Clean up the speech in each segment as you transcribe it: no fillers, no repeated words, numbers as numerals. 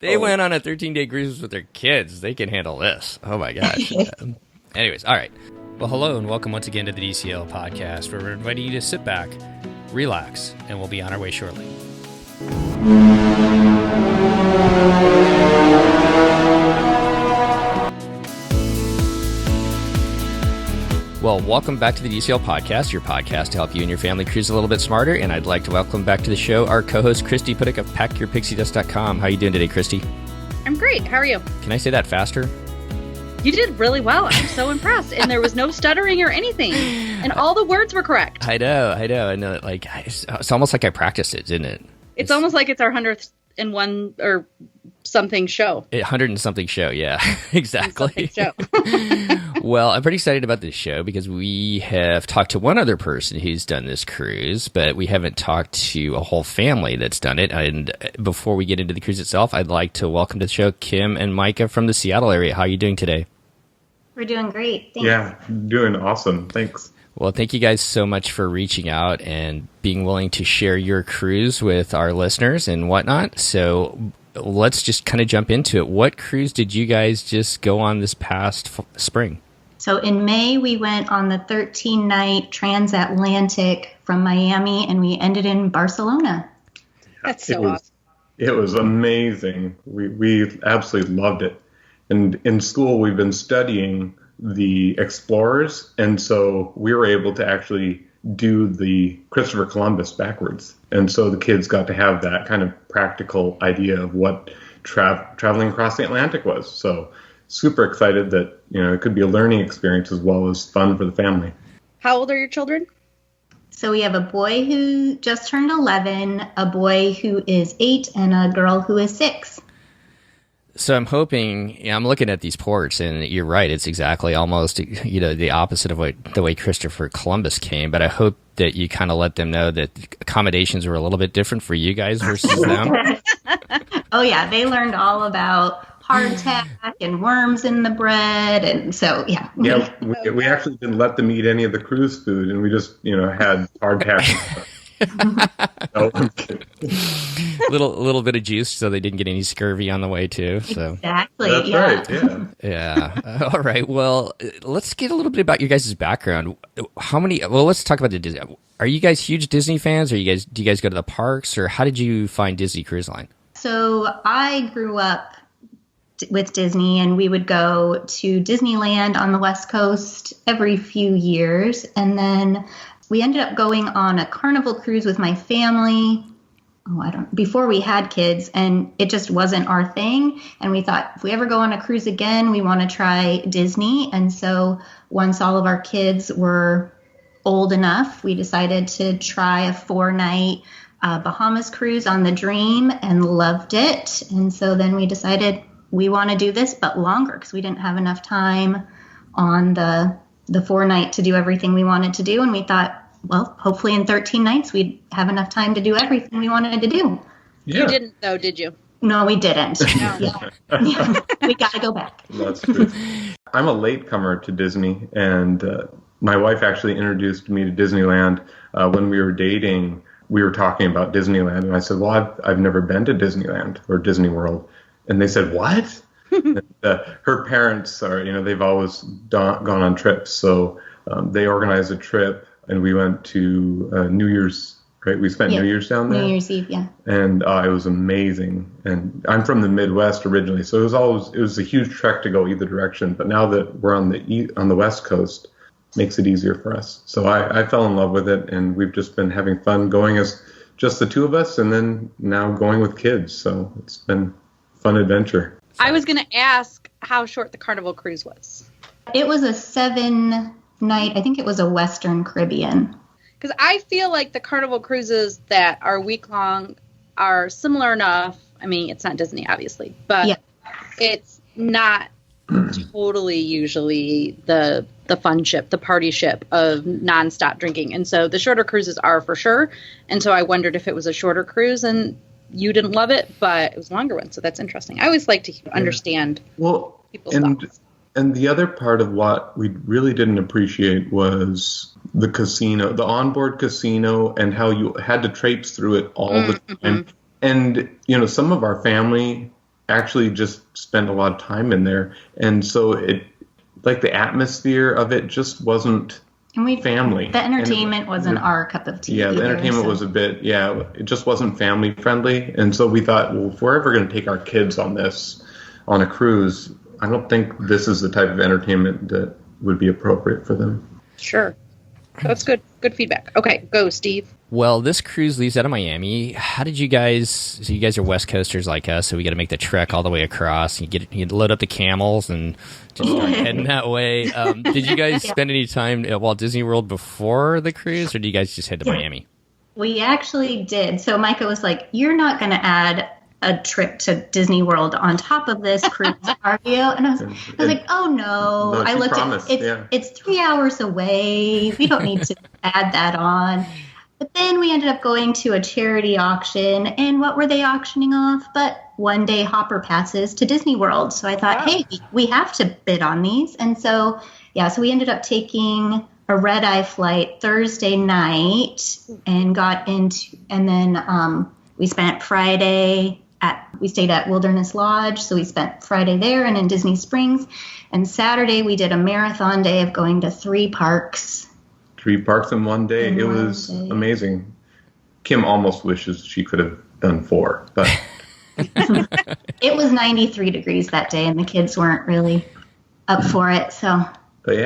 They went on a 13-day cruise with their kids. They can handle this. Oh, my gosh. Anyways, all right. Well, hello and welcome once again to the DCL podcast, where we're inviting you to sit back, relax, and we'll be on our way shortly. Well, welcome back to the DCL podcast, your podcast to help you and your family cruise a little bit smarter. And I'd like to welcome back to the show our co-host, Christy Pudick of PackYourPixieDust.com. How are you doing today, Christy? I'm great. How are you? Can I say that faster? You did really well. I'm so impressed. And there was no stuttering or anything. And all the words were correct. I know. Like, it's almost like I practiced it, didn't it? It's almost like it's our 100th and one or something show. 100 and something show, yeah. Exactly. Show. Well, I'm pretty excited about this show because we have talked to one other person who's done this cruise, but we haven't talked to a whole family that's done it. And before we get into the cruise itself, I'd like to welcome to the show Kim and Micah from the Seattle area. How are you doing today? We're doing great. Thanks. Yeah, doing awesome. Thanks. Well, thank you guys so much for reaching out and being willing to share your cruise with our listeners and whatnot. So let's just kind of jump into it. What cruise did you guys just go on this past spring? So in May, we went on the 13-night transatlantic from Miami, and we ended in Barcelona. That's so awesome. It was amazing. We absolutely loved it. And in school, we've been studying the explorers, and so we were able to actually do the Christopher Columbus backwards. And so the kids got to have that kind of practical idea of what traveling across the Atlantic was. So super excited that, it could be a learning experience as well as fun for the family. How old are your children? So we have a boy who just turned 11, a boy who is 8, and a girl who is 6. So I'm hoping, I'm looking at these ports, and you're right. It's exactly almost, the opposite of the way Christopher Columbus came. But I hope that you kind of let them know that accommodations were a little bit different for you guys versus them. Oh, yeah. They learned all about hardtack and worms in the bread. And so, yeah. Yeah, we actually didn't let them eat any of the cruise food, and we just, had hardtack. No, I'm kidding. little bit of juice so they didn't get any scurvy on the way too. So exactly. That's right. Yeah. Yeah. All right. Well, let's get a little bit about your guys' background. Let's talk about the Disney. Are you guys huge Disney fans? Do you guys go to the parks, or how did you find Disney Cruise Line? So I grew up with Disney, and we would go to Disneyland on the West Coast every few years. And then we ended up going on a Carnival cruise with my family. Before we had kids, and it just wasn't our thing. And we thought, if we ever go on a cruise again, we want to try Disney. And so once all of our kids were old enough, we decided to try a 4-night Bahamas cruise on the Dream and loved it. And so then we decided we want to do this, but longer, because we didn't have enough time on the 4-night to do everything we wanted to do. And we thought, well, hopefully in 13 nights, we'd have enough time to do everything we wanted to do. Yeah. You didn't, though, did you? No, we didn't. No. Yeah. We got to go back. That's true. I'm a latecomer to Disney, and my wife actually introduced me to Disneyland. When we were dating, we were talking about Disneyland, and I said, well, I've never been to Disneyland or Disney World. And they said, what? And, her parents are, they've always gone on trips. So they organized a trip, and we went to New Year's, right? We spent New Year's down there. New Year's Eve, yeah. And it was amazing. And I'm from the Midwest originally, so it was a huge trek to go either direction. But now that we're on the West Coast, makes it easier for us. So I fell in love with it, and we've just been having fun going as just the two of us, and then now going with kids. So it's been a fun adventure. I was going to ask how short the Carnival cruise was. It was a 7-night, I think it was a Western Caribbean. Because I feel like the Carnival cruises that are week-long are similar enough. I mean, it's not Disney, obviously, but it's not totally usually the fun ship, the party ship of nonstop drinking. And so the shorter cruises are for sure. And so I wondered if it was a shorter cruise and you didn't love it, but it was a longer one. So that's interesting. I always like to understand people's thoughts. And the other part of what we really didn't appreciate was the casino, the onboard casino, and how you had to traipse through it all the time. And, some of our family actually just spend a lot of time in there. And so it, like the atmosphere of it just wasn't family. The entertainment wasn't our cup of tea. Yeah, the entertainment was a bit, it just wasn't family friendly. And so we thought, well, if we're ever going to take our kids on a cruise, I don't think this is the type of entertainment that would be appropriate for them. Sure. That's good feedback. Okay, go, Steve. Well, this cruise leaves out of Miami. How did you guys? So you guys are West Coasters like us, so we got to make the trek all the way across. You load up the camels and just start heading that way. Did you guys spend any time at Walt Disney World before the cruise, or do you guys just head to Miami? We actually did. So Micah was like, "You're not going to add a trip to Disney World on top of this cruise, are you?" And I was like, "Oh no!" I looked at it. It's 3 hours away. We don't need to add that on. But then we ended up going to a charity auction, and what were they auctioning off? But one-day hopper passes to Disney World. So I thought, hey, we have to bid on these. And so, so we ended up taking a red-eye flight Thursday night and then we spent Friday we stayed at Wilderness Lodge. So we spent Friday there and in Disney Springs. And Saturday we did a marathon day of going to 3 parks. 3 parks in one day. It was amazing. Kim almost wishes she could have done 4, but it was 93 degrees that day, and the kids weren't really up for it. So, but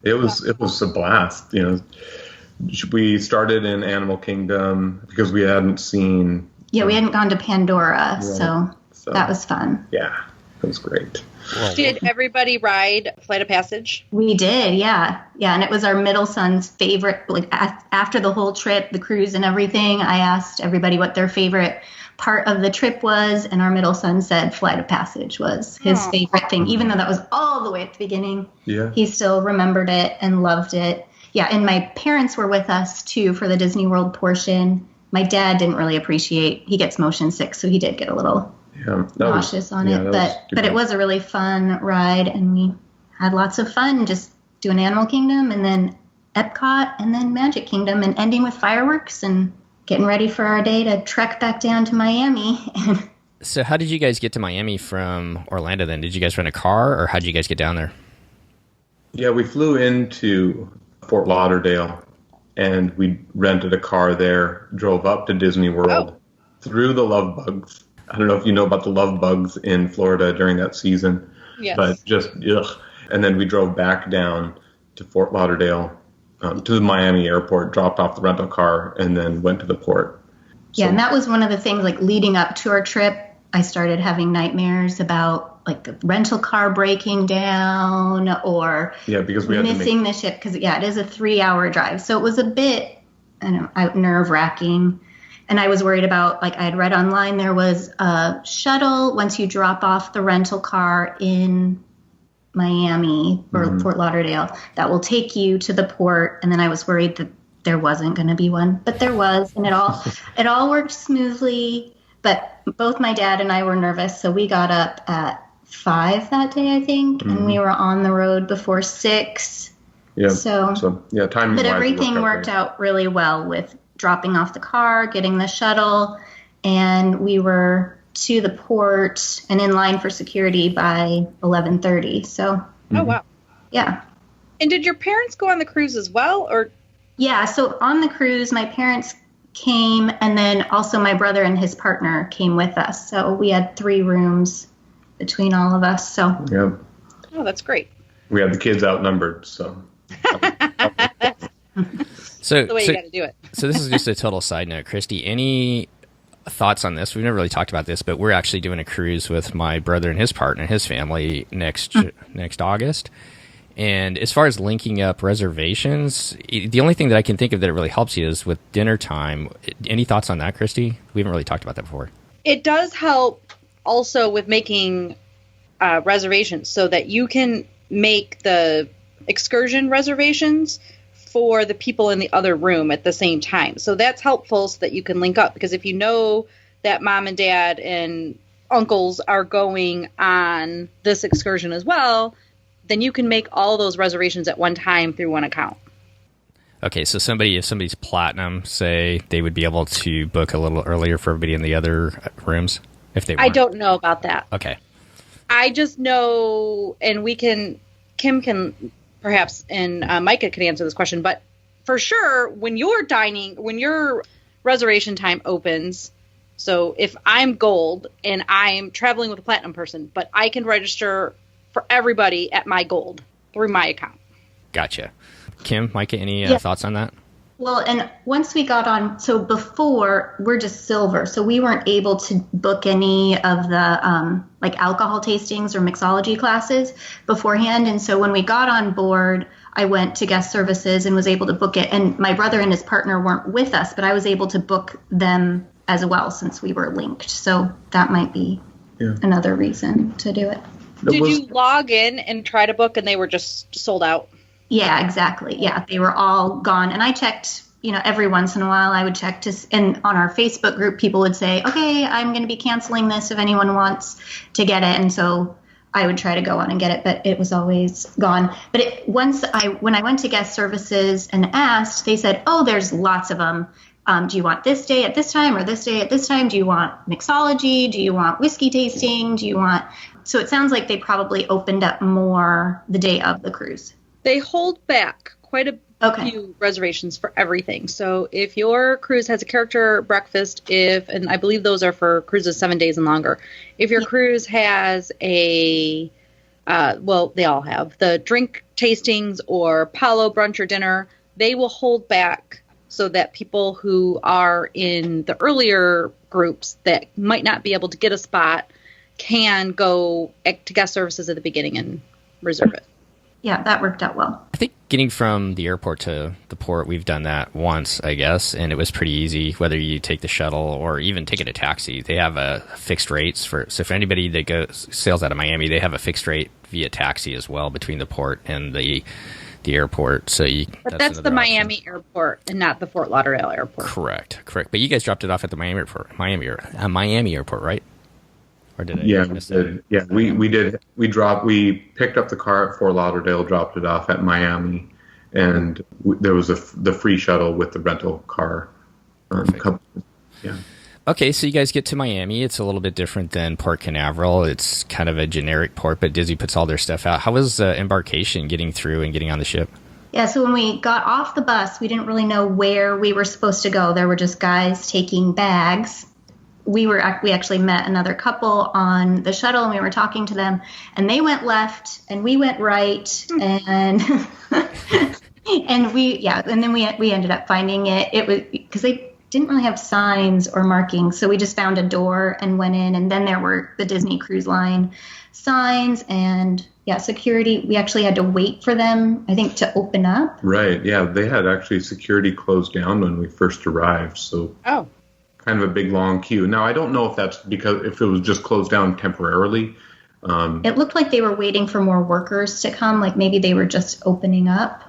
it was a blast. We started in Animal Kingdom because we hadn't seen. Yeah, we hadn't gone to Pandora, so that was fun. Yeah, it was great. Did everybody ride Flight of Passage? We did, yeah. And it was our middle son's favorite. Like after the whole trip, the cruise and everything, I asked everybody what their favorite part of the trip was, and our middle son said Flight of Passage was his favorite thing, even though that was all the way at the beginning. Yeah. He still remembered it and loved it. Yeah, and my parents were with us, too, for the Disney World portion. My dad didn't really appreciate, he gets motion sick, so he did get a little nauseous on it, but it was a really fun ride, and we had lots of fun just doing Animal Kingdom and then Epcot and then Magic Kingdom and ending with fireworks and getting ready for our day to trek back down to Miami. So how did you guys get to Miami from Orlando then? Did you guys rent a car, or how did you guys get down there? Yeah, we flew into Fort Lauderdale and we rented a car there, drove up to Disney World through the love bugs. I don't know if you know about the love bugs in Florida during that season, but just And then we drove back down to Fort Lauderdale, to the Miami airport, dropped off the rental car, and then went to the port. Yeah, and that was one of the things, like leading up to our trip, I started having nightmares about like the rental car breaking down or because we had missing the ship because it is a 3-hour drive. So it was a bit, nerve-wracking. And I was worried about, like I had read online, there was a shuttle once you drop off the rental car in Miami or Fort Lauderdale that will take you to the port. And then I was worried that there wasn't going to be one, but there was. And it all worked smoothly. But both my dad and I were nervous. So we got up at 5 that day, I think. And we were on the road before 6. Yeah. So timing. But everything worked out really well with dropping off the car, getting the shuttle, and we were to the port and in line for security by 11:30. So. Oh wow. Yeah. And did your parents go on the cruise as well, or? Yeah. So on the cruise, my parents came, and then also my brother and his partner came with us. So we had 3 rooms between all of us. So. Yeah. Oh, that's great. We had the kids outnumbered, so. So the way you got to do it. So this is just a total side note. Christy, any thoughts on this? We've never really talked about this, but we're actually doing a cruise with my brother and his partner and his family next August. And as far as linking up reservations, the only thing that I can think of that it really helps you is with dinner time. Any thoughts on that, Christy? We haven't really talked about that before. It does help also with making reservations so that you can make the excursion reservations for the people in the other room at the same time. So that's helpful so that you can link up, because if you know that mom and dad and uncles are going on this excursion as well, then you can make all those reservations at one time through one account. Okay, so if somebody's platinum, say, they would be able to book a little earlier for everybody in the other rooms? If they I don't know about that. Okay. I just know, and Kim can perhaps, and Micah can answer this question, but for sure, when your reservation time opens, so if I'm gold and I'm traveling with a platinum person, but I can register for everybody at my gold through my account. Gotcha. Kim, Micah, any thoughts on that? Well, and once we got on, so before we're just silver, so we weren't able to book any of the like alcohol tastings or mixology classes beforehand. And so when we got on board, I went to guest services and was able to book it. And my brother and his partner weren't with us, but I was able to book them as well since we were linked. So that might be another reason to do it. Did you log in and try to book and they were just sold out? Yeah, exactly. Yeah, they were all gone. And I checked, every once in a while I would check and on our Facebook group, people would say, okay, I'm going to be canceling this if anyone wants to get it. And so I would try to go on and get it, but it was always gone. But when I went to guest services and asked, they said, oh, there's lots of them. Do you want this day at this time or this day at this time? Do you want mixology? Do you want whiskey tasting? So it sounds like they probably opened up more the day of the cruise. They hold back quite a few reservations for everything. So if your cruise has a character breakfast, and I believe those are for cruises 7 days and longer. If your cruise has they all have the drink tastings or Palo brunch or dinner, they will hold back so that people who are in the earlier groups that might not be able to get a spot can go to guest services at the beginning and reserve it. Yeah, that worked out well. I think getting from the airport to the port, we've done that once, I guess, and it was pretty easy, whether you take the shuttle or even taking a taxi. They have fixed rates so for anybody that sails out of Miami, they have a fixed rate via taxi as well between the port and the airport. So that's the Miami airport and not the Fort Lauderdale airport. Correct. But you guys dropped it off at the Miami airport, right? Or did I? Yeah, we did. Yeah, we did. We picked up the car at Fort Lauderdale, dropped it off at Miami, and there was the free shuttle with the rental car. Yeah. Okay, so you guys get to Miami. It's a little bit different than Port Canaveral. It's kind of a generic port, but Disney puts all their stuff out. How was embarkation, getting through and getting on the ship? Yeah, so when we got off the bus, we didn't really know where we were supposed to go. There were just guys taking bags. We actually met another couple on the shuttle, and we were talking to them, and they went left and we went right, and and then we ended up finding it. It was because they didn't really have signs or markings, so we just found a door and went in, and then there were the Disney Cruise Line signs and security. We actually had to wait for them, I think, to open up. Right. Yeah, they had actually security closed down when we first arrived, so. Oh. Kind of a big long queue. Now, I don't know if that's because if it was just closed down temporarily. It looked like they were waiting for more workers to come, like maybe they were just opening up.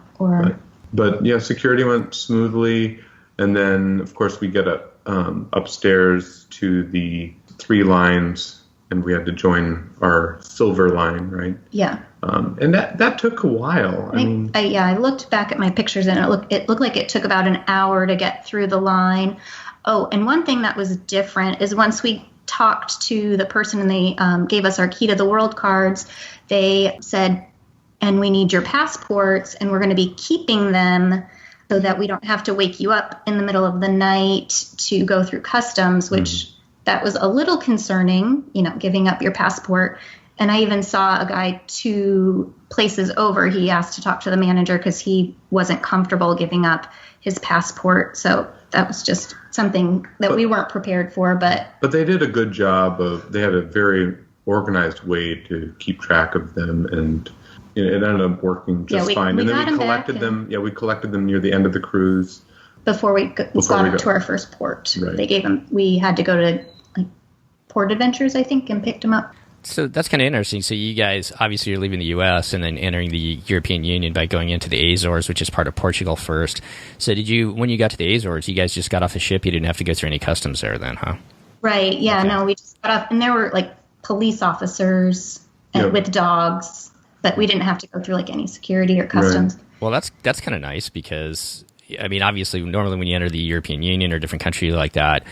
But yeah, security went smoothly. And then, of course, we get upstairs to the 3 lines, and we had to join our silver line, right? Yeah. And that took a while. I looked back at my pictures, and it looked like it took about an hour to get through the line. Oh, and one thing that was different is once we talked to the person and they gave us our Key to the World cards, they said, and we need your passports, and we're going to be keeping them so that we don't have to wake you up in the middle of the night to go through customs, which that was a little concerning, giving up your passport. And I even saw a guy 2 places over. He asked to talk to the manager because he wasn't comfortable giving up his passport. So that was just something that we weren't prepared for. But they did a good job they had a very organized way to keep track of them, and it ended up working just fine. And then we collected them. Yeah, we collected them near the end of the cruise. Before we got to our first port. Right. They gave them, we had to go to Port Adventures, I think, and picked them up. So that's kind of interesting. So you guys, obviously you're leaving the U.S. and then entering the European Union by going into the Azores, which is part of Portugal first. So when you got to the Azores, you guys just got off the ship? You didn't have to go through any customs there then, huh? Right. Yeah, okay. No, we just got off, and there were police officers with dogs, but we didn't have to go through any security or customs. Right. Well, that's kind of nice because, obviously, normally when you enter the European Union or a different country like that,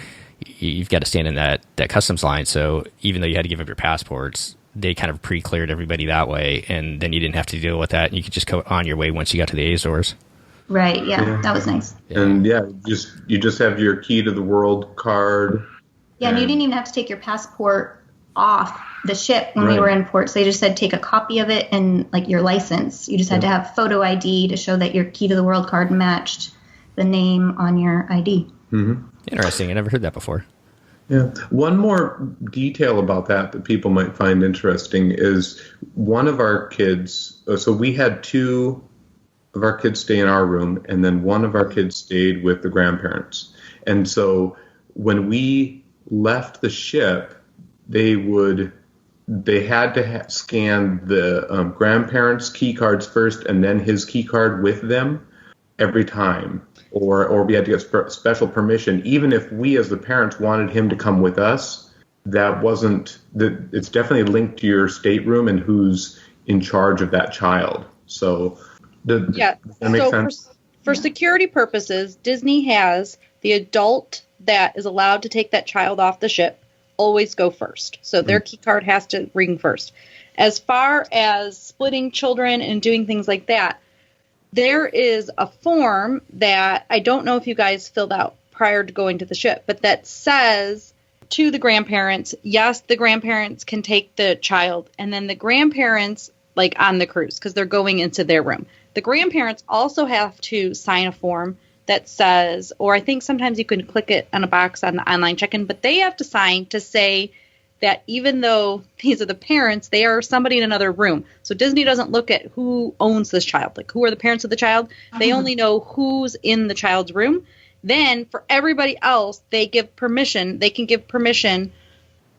you've got to stand in that customs line. So even though you had to give up your passports, they kind of pre-cleared everybody that way, and then you didn't have to deal with that, and you could just go on your way once you got to the Azores. Right. Yeah. That was nice. And you just have your key to the world card. Yeah, and you didn't even have to take your passport off the ship when we were in port. So they just said take a copy of it and like your license. You just had to have photo ID to show that your key to the world card matched the name on your ID. Mm-hmm. Interesting. I never heard that before. Yeah. One more detail about that people might find interesting is one of our kids. So we had 2 of our kids stay in our room, and then one of our kids stayed with the grandparents. And so when we left the ship, they had to scan the grandparents' key cards first, and then his key card with them every time. Or we had to get special permission, even if we as the parents wanted him to come with us. It's definitely linked to your stateroom and who's in charge of that child. So does that make sense? For security purposes, Disney has the adult that is allowed to take that child off the ship always go first. So their key card has to ring first. As far as splitting children and doing things like that, there is a form that I don't know if you guys filled out prior to going to the ship, but that says to the grandparents, yes, the grandparents can take the child, and then the grandparents, like on the cruise, because they're going into their room. The grandparents also have to sign a form that says, or I think sometimes you can click it on a box on the online check-in, but they have to sign to say that even though these are the parents, they are somebody in another room. So Disney doesn't look at who owns this child, like who are the parents of the child. They only know who's in the child's room. Then for everybody else, they give permission. They can give permission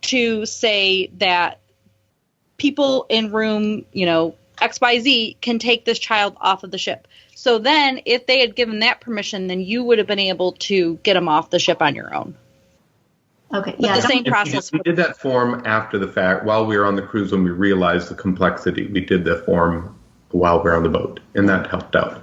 to say that people in room, XYZ can take this child off of the ship. So then if they had given that permission, then you would have been able to get them off the ship on your own. Okay. But the same process. We did that form after the fact while we were on the cruise when we realized the complexity. We did the form while we were on the boat, and that helped out.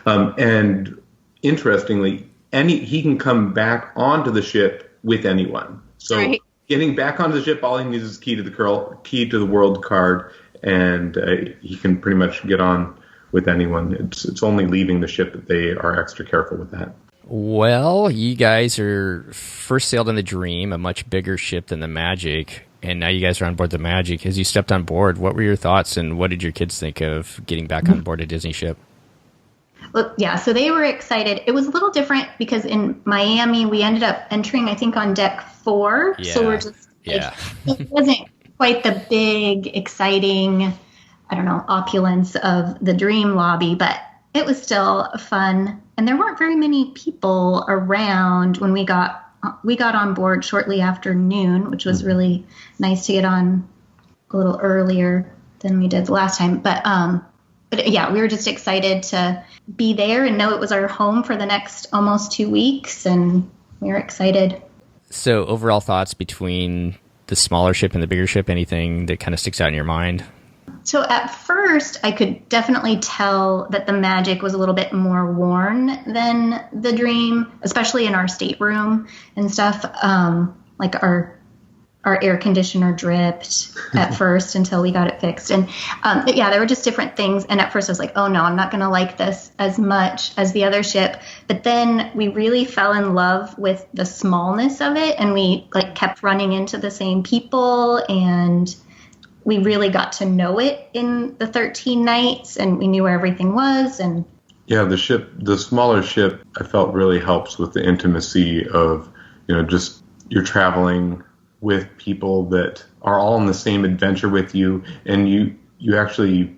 And interestingly, he can come back onto the ship with anyone. So getting back onto the ship, all he needs is key to the world card, and he can pretty much get on with anyone. It's only leaving the ship that they are extra careful with that. Well, you guys are first sailed on the Dream, a much bigger ship than the Magic, and now you guys are on board the Magic. As you stepped on board, what were your thoughts, and what did your kids think of getting back on board a Disney ship? Well, yeah, so they were excited. It was a little different because in Miami, we ended up entering, I think, on deck 4. Yeah. So we're just, it wasn't quite the big, exciting, opulence of the Dream lobby, but it was still fun. And there weren't very many people around when we got on board shortly after noon, which was really nice to get on a little earlier than we did the last time. But yeah, we were just excited to be there and know it was our home for the next almost 2 weeks, and we were excited. So overall thoughts between the smaller ship and the bigger ship, anything that kind of sticks out in your mind? So at first, I could definitely tell that the Magic was a little bit more worn than the Dream, especially in our stateroom and stuff. Like our air conditioner dripped at first until we got it fixed. And there were just different things. And at first I was like, oh no, I'm not going to like this as much as the other ship. But then we really fell in love with the smallness of it. And we kept running into the same people, and we really got to know it in the 13 nights, and we knew where everything was. And yeah, the smaller ship, I felt really helps with the intimacy of, just you're traveling with people that are all in the same adventure with you, and you actually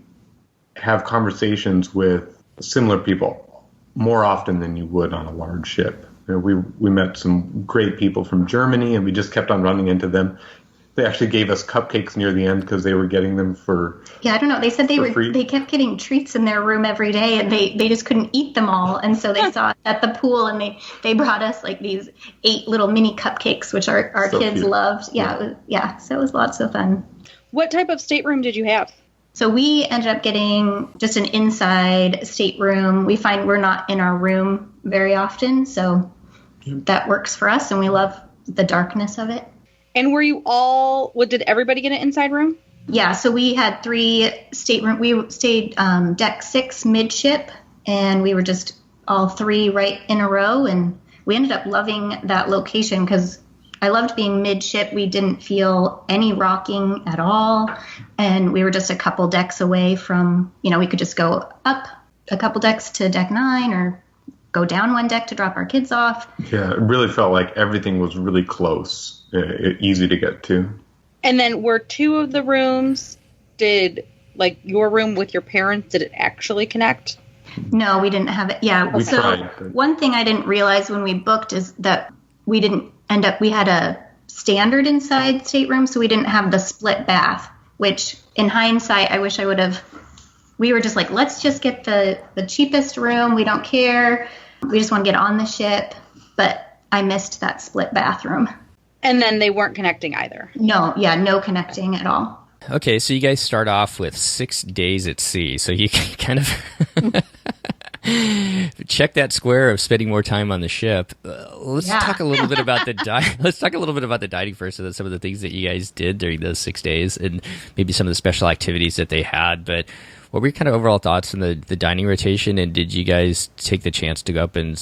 have conversations with similar people more often than you would on a large ship. We met some great people from Germany, and we just kept on running into them. They actually gave us cupcakes near the end because they were getting them for I don't know. They said free. They kept getting treats in their room every day, and they just couldn't eat them all. And so they saw it at the pool, and they brought us these 8 little mini cupcakes, which our kids cute. Loved. So it was lots of fun. What type of stateroom did you have? So we ended up getting just an inside stateroom. We find we're not in our room very often, so that works for us, and we love the darkness of it. And were you all, did everybody get an inside room? Yeah, so we had 3 stateroom. We stayed deck 6 midship, and we were just all 3 right in a row. And we ended up loving that location because I loved being midship. We didn't feel any rocking at all. And we were just a couple decks away from, we could just go up a couple decks to deck 9 or go down 1 deck to drop our kids off. Yeah, it really felt like everything was really close, easy to get to. And then were 2 of the rooms, did your room with your parents, did it actually connect? No, we didn't have it. Yeah. We so tried. One thing I didn't realize when we booked is that we didn't we had a standard inside stateroom, so we didn't have the split bath, which in hindsight, I wish I would have. We were just like, let's just get the cheapest room. We don't care. We just want to get on the ship. But I missed that split bathroom. And then they weren't connecting either. No connecting at all. Okay, so you guys start off with 6 days at sea. So you can kind of check that square of spending more time on the ship. Let's talk a little bit about let's talk a little bit about the dining first, and some of the things that you guys did during those 6 days, and maybe some of the special activities that they had. But what were your kind of overall thoughts on the dining rotation, and did you guys take the chance to go up and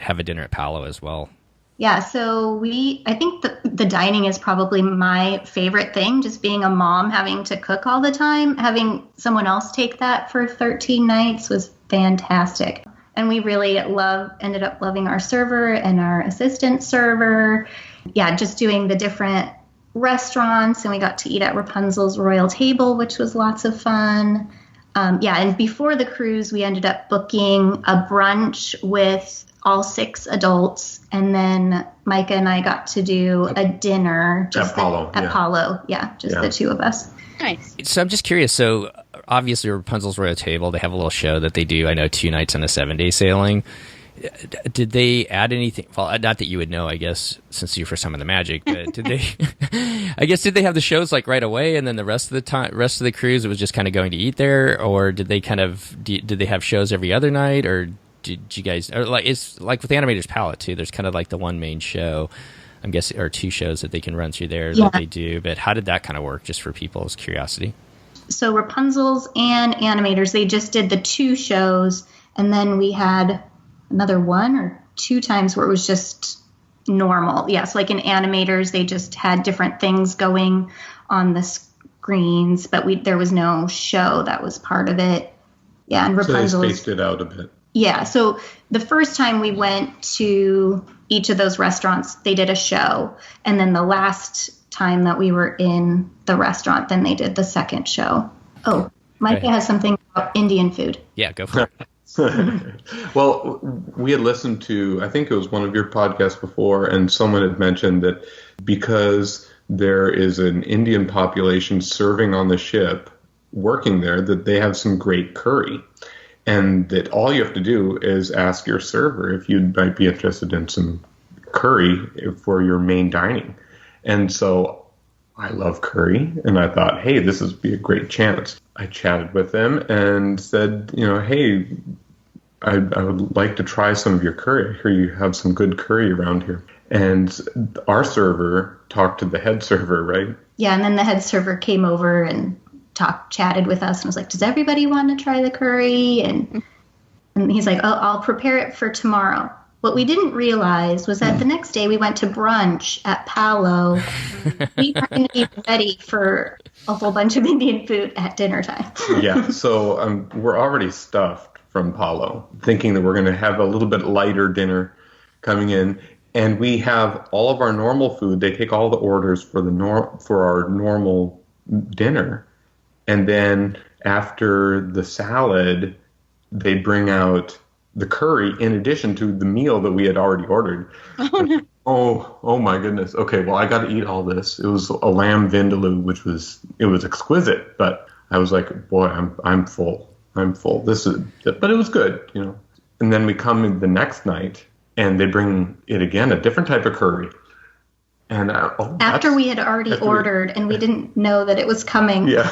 have a dinner at Palo as well? Yeah, so I think the dining is probably my favorite thing, just being a mom, having to cook all the time. Having someone else take that for 13 nights was fantastic. And we really ended up loving our server and our assistant server. Yeah, just doing the different restaurants, and we got to eat at Rapunzel's Royal Table, which was lots of fun. And before the cruise, we ended up booking a brunch with all 6 adults, and then Micah and I got to do a dinner at Palo. The 2 of us. Nice. So I'm just curious. So obviously, Rapunzel's Royal Table, they have a little show that they do. I know 2 nights on a 7-day sailing. Did they add anything? Well, not that you would know, I guess, since you're for some of the magic. But did they? Did they have the shows right away, and then the rest of the cruise, it was just kind of going to eat there, or did they did they have shows every other night, or did you guys, or it's like with Animator's Palette too? There's kind of the one main show, I'm guessing, or 2 shows that they can run through there that they do. But how did that kind of work, just for people's curiosity? So Rapunzel's and Animators, they just did the 2 shows, and then we had another 1 or 2 times where it was just normal. Yes, in Animators, they just had different things going on the screens, but there was no show that was part of it. Yeah, and Rapunzel. So they spaced it out a bit. Yeah, so the first time we went to each of those restaurants, they did a show. And then the last time that we were in the restaurant, then they did the second show. Oh, Micah has something about Indian food. Yeah, go for it. Well, we had listened to, I think it was one of your podcasts before, and someone had mentioned that because there is an Indian population serving on the ship, working there, that they have some great curry. And that all you have to do is ask your server if you might be interested in some curry for your main dining. And so I love curry, and I thought, hey, this would be a great chance. I chatted with them and said, hey, I would like to try some of your curry. I hear you have some good curry around here. And our server talked to the head server, right? Yeah, and then the head server came over and chatted with us and was like, does everybody want to try the curry? And he's like, oh, I'll prepare it for tomorrow. What we didn't realize was that the next day we went to brunch at Palo. We were going to be ready for a whole bunch of Indian food at dinner time. Yeah, so we're already stuffed from Palo, thinking that we're going to have a little bit lighter dinner coming in. And we have all of our normal food. They take all the orders for our normal dinner. And then after the salad, they bring out the curry in addition to the meal that we had already ordered. Oh, no. Oh my goodness. Okay, well, I got to eat all this. It was a lamb vindaloo, which was exquisite. But I was like, boy, I'm full. I'm full. But it was good, And then we come in the next night, and they bring it again, a different type of curry. And after we had already ordered, and we didn't know that it was coming. Yeah.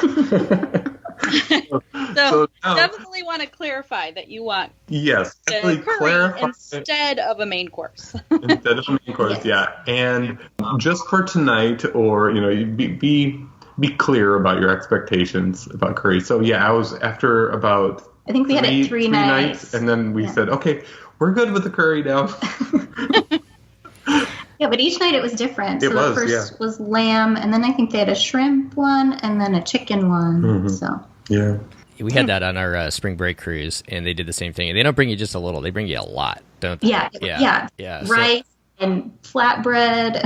So definitely definitely want to clarify that you want yes, the curry instead of a main course. Instead of a main course, yeah. And just for tonight, or be clear about your expectations about curry. So yeah, I was after about I think we had it three nights, and then we said, okay, we're good with the curry now. Yeah, but each night it was different. So the first was lamb, and then I think they had a shrimp one, and then a chicken one. Mm-hmm. So yeah. We had that on our spring break cruise, and they did the same thing. And they don't bring you just a little; they bring you a lot, don't they? Yeah. Rice and flatbread.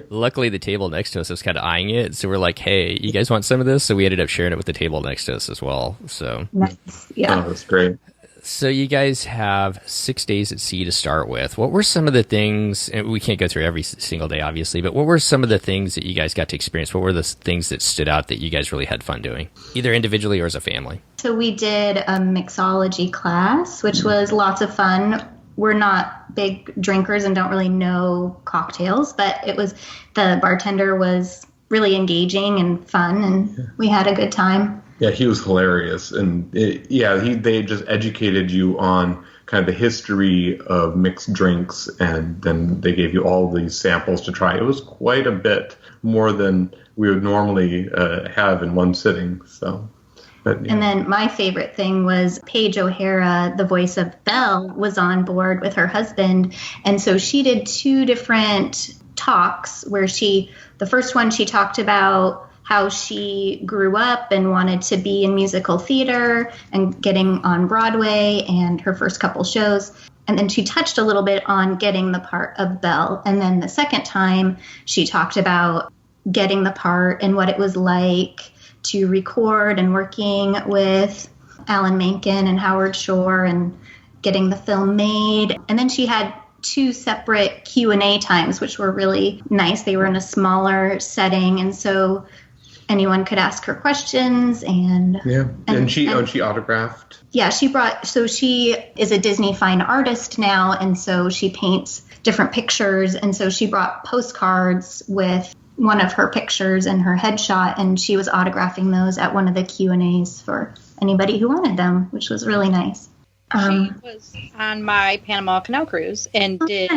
Luckily, the table next to us was kind of eyeing it, so we're like, "Hey, you guys want some of this?" So we ended up sharing it with the table next to us as well. So nice. Yeah, that's great. So you guys have 6 days at sea to start with. What were some of the things, and we can't go through every single day, obviously, but what were some of the things that you guys got to experience? What were the things that stood out that you guys really had fun doing, either individually or as a family? So we did a mixology class, which was lots of fun. We're not big drinkers and don't really know cocktails, but the bartender was really engaging and fun, and we had a good time. Yeah, he was hilarious, and they just educated you on kind of the history of mixed drinks, and then they gave you all these samples to try. It was quite a bit more than we would normally have in one sitting. So, but, yeah. And then my favorite thing was Paige O'Hara, the voice of Belle, was on board with her husband, and so she did 2 different talks where the first one she talked about how she grew up and wanted to be in musical theater and getting on Broadway and her first couple shows. And then she touched a little bit on getting the part of Belle. And then the second time she talked about getting the part and what it was like to record and working with Alan Menken and Howard Shore and getting the film made. And then she had 2 separate Q&A times, which were really nice. They were in a smaller setting, and so anyone could ask her questions. And she autographed. Yeah, she is a Disney fine artist now, and so she paints different pictures, and so she brought postcards with one of her pictures and her headshot, and she was autographing those at one of the Q&As for anybody who wanted them, which was really nice. She was on my Panama Canal cruise and did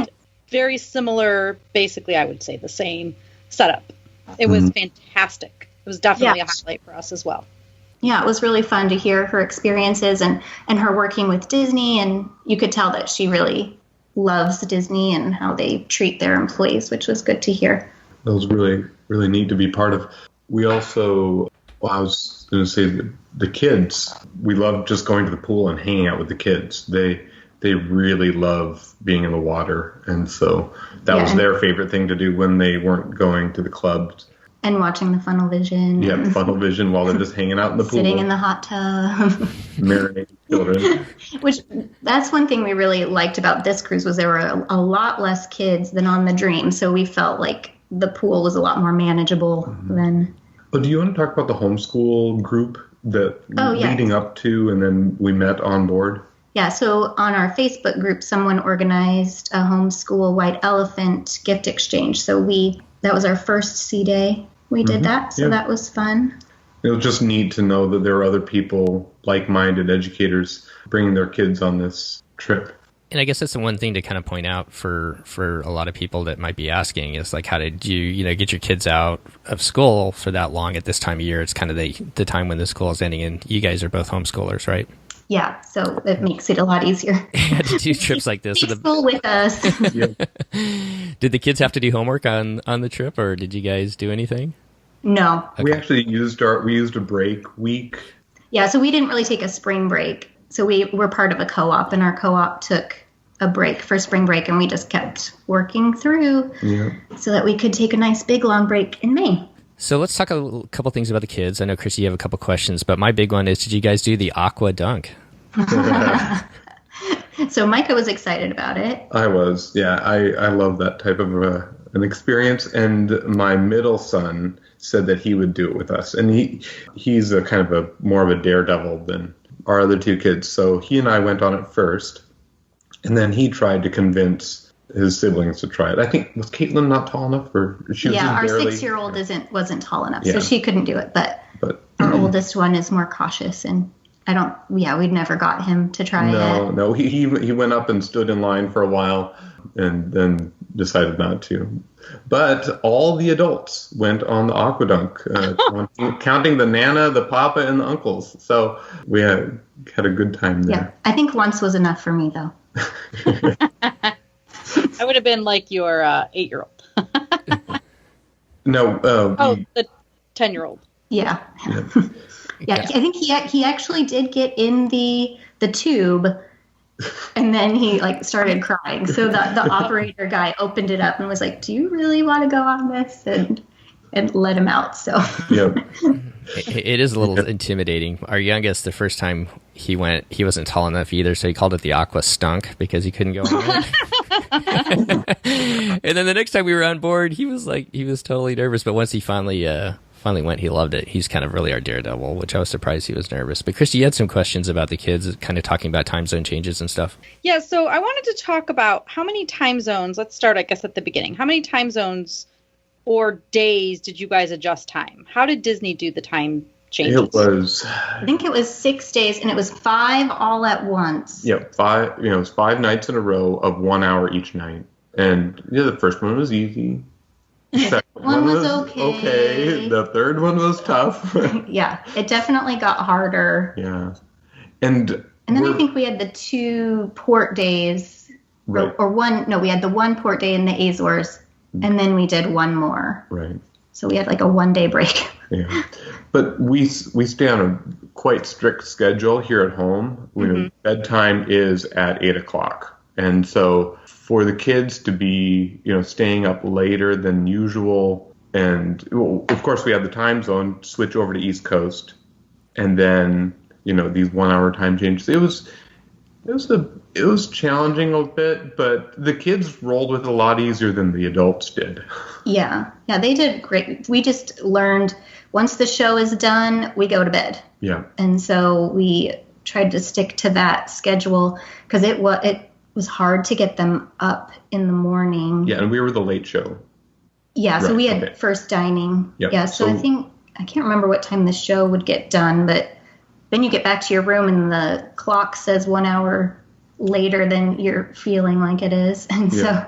very similar, basically I would say the same setup. It was fantastic. It was definitely a highlight for us as well. Yeah, it was really fun to hear her experiences and her working with Disney, and you could tell that she really loves Disney and how they treat their employees, which was good to hear. That was really, really neat to be part of. We also, I was going to say the kids, we love just going to the pool and hanging out with the kids. They really love being in the water, and so that was their favorite thing to do when they weren't going to the clubs. And watching the Funnel Vision. Yeah, Funnel Vision while they're just hanging out in the pool. Sitting in the hot tub. Marinating children. Which, that's one thing we really liked about this cruise was there were a lot less kids than on the Dream, so we felt like the pool was a lot more manageable than... But do you want to talk about the homeschool group that leading up to and then we met on board? Yeah, so on our Facebook group, someone organized a homeschool white elephant gift exchange. So that was our first sea day. We did that, so that was fun. It was just neat to know that there were other people, like-minded educators, bringing their kids on this trip. And I guess that's the one thing to kind of point out for a lot of people that might be asking is like, how did you get your kids out of school for that long at this time of year? It's kind of the time when the school is ending, and you guys are both homeschoolers, right? Yeah, so it makes it a lot easier. To do trips like this. School with us. Did the kids have to do homework on the trip, or did you guys do anything? No. Okay. We actually used a break week. Yeah, so we didn't really take a spring break. So we were part of a co-op, and our co-op took a break for spring break, and we just kept working through so that we could take a nice big long break in May. So let's talk a couple things about the kids. I know, Chrissy, you have a couple questions, but my big one is, did you guys do the aqua dunk? So Micah was excited about it. I was, yeah. I love that type of an experience, and my middle son said that he would do it with us, and he's a kind of more of a daredevil than our other 2 kids. So he and I went on it first, and then he tried to convince his siblings to try it. I think, was Caitlin not tall enough, or she was our barely... 6-year-old wasn't tall enough, so she couldn't do it. But our oldest one is more cautious, and we'd never got him to try it. No, he went up and stood in line for a while and then decided not to. But all the adults went on the Aquadunk, counting the Nana, the Papa, and the uncles. So we had a good time there. Yeah, I think once was enough for me, though. I would have been like your 8-year-old. No. The 10-year-old. Yeah. Yeah, I think he actually did get in the tube, and then he started crying. So the operator guy opened it up and was like, "Do you really want to go on this?" and let him out. So it is a little intimidating. Our youngest, the first time he went, he wasn't tall enough either, so he called it the Aqua Stunk because he couldn't go on it. And then the next time we were on board, he was totally nervous. But once he finally went, he loved it. He's kind of really our daredevil, which I was surprised he was nervous. But Christy, you had some questions about the kids, kind of talking about time zone changes and stuff. Yeah, so I wanted to talk about how many time zones, let's start, I guess, at the beginning. How many time zones or days did you guys adjust time? How did Disney do the time changes? I think it was 6 days, and it was 5 all at once. Yeah, 5. It was 5 nights in a row of 1 hour each night. And the first one was easy. The second one was okay. The third one was tough. Yeah, it definitely got harder. Yeah. And then I think we had the 2 port days. Right. Or one, no, we had the 1 port day in the Azores, and then we did 1 more. Right. So we had a 1-day break. Yeah. But we stay on a quite strict schedule here at home. Mm-hmm. Bedtime is at 8 o'clock. And so for the kids to be, staying up later than usual, and of course we had the time zone switch over to East Coast, and then these 1 hour time changes. It was challenging a bit, but the kids rolled with it a lot easier than the adults did. Yeah, they did great. We just learned once the show is done, we go to bed. Yeah, and so we tried to stick to that schedule because it was hard to get them up in the morning. Yeah, and we were the late show. Yeah, so we had first dining. Yep. Yeah, so I can't remember what time the show would get done, but then you get back to your room and the clock says 1 hour later than you're feeling like it is. And so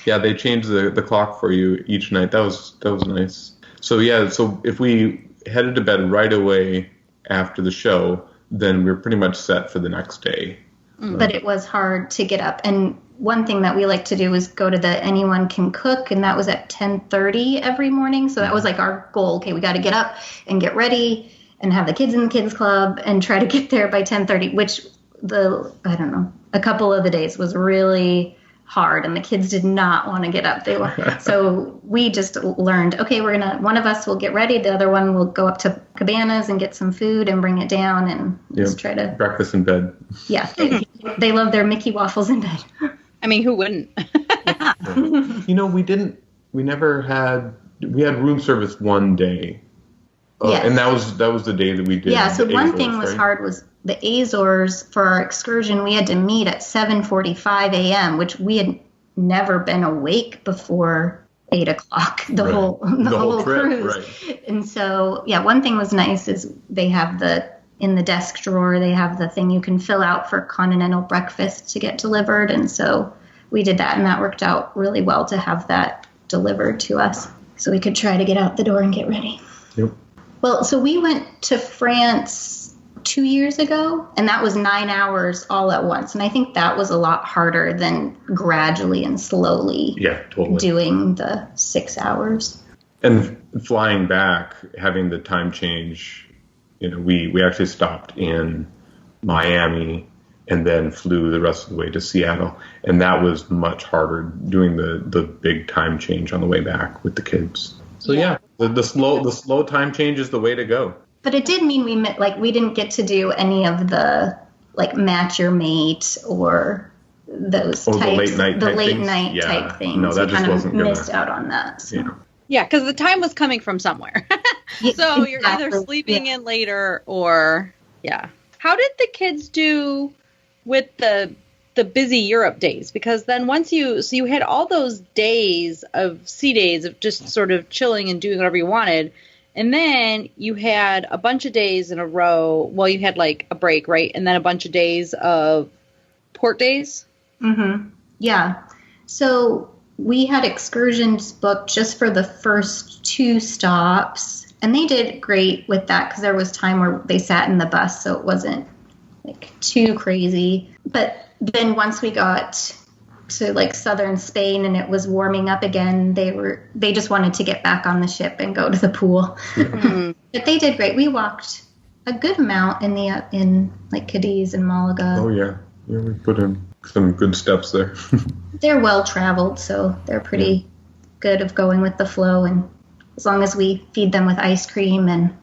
they changed the clock for you each night. That was nice. So so if we headed to bed right away after the show, then we're pretty much set for the next day. But it was hard to get up. And one thing that we like to do is go to the Anyone Can Cook, and that was at 10:30 every morning. So that was our goal. Okay, we got to get up and get ready and have the kids in the kids club and try to get there by 10:30, which a couple of the days was really hard, and the kids did not want to get up. So we just learned, okay, one of us will get ready, the other one will go up to Cabanas and get some food and bring it down and just try to breakfast in bed. Yeah, they love their Mickey waffles in bed. I mean, who wouldn't? We had room service one day. Yes. And that was the day that we did. Yeah, so one Azores, thing was right? hard was the Azores. For our excursion, we had to meet at 7:45 a.m., which we had never been awake before 8 o'clock, the whole trip, cruise. Right. And so, one thing was nice is they have in the desk drawer, they have the thing you can fill out for continental breakfast to get delivered. And so we did that, and that worked out really well to have that delivered to us so we could try to get out the door and get ready. Yep. Well, so we went to France 2 years ago, and that was 9 hours all at once. And I think that was a lot harder than gradually and slowly doing the 6 hours. And flying back, having the time change, we actually stopped in Miami and then flew the rest of the way to Seattle. And that was much harder, doing the big time change on the way back with the kids. So the slow time change is the way to go. But it did mean we didn't get to do any of the match your mate or those types, the late night type things. No, that we just kind wasn't of missed out on that. So. Yeah, because the time was coming from somewhere. So you're either sleeping in later or How did the kids do with the busy Europe days? Because then you had all those days of sea days of just sort of chilling and doing whatever you wanted. And then you had a bunch of days in a row. Well, you had like a break, right? And then a bunch of days of port days. Mm-hmm. Yeah. So we had excursions booked just for the first 2 stops. And they did great with that because there was time where they sat in the bus, so it wasn't like too crazy. But then once we got to like southern Spain and it was warming up again, they just wanted to get back on the ship and go to the pool. Mm-hmm. But they did great. We walked a good amount in like Cadiz and Malaga. Oh yeah, we put in some good steps there. They're well traveled, so they're pretty good of going with the flow, and as long as we feed them with ice cream and.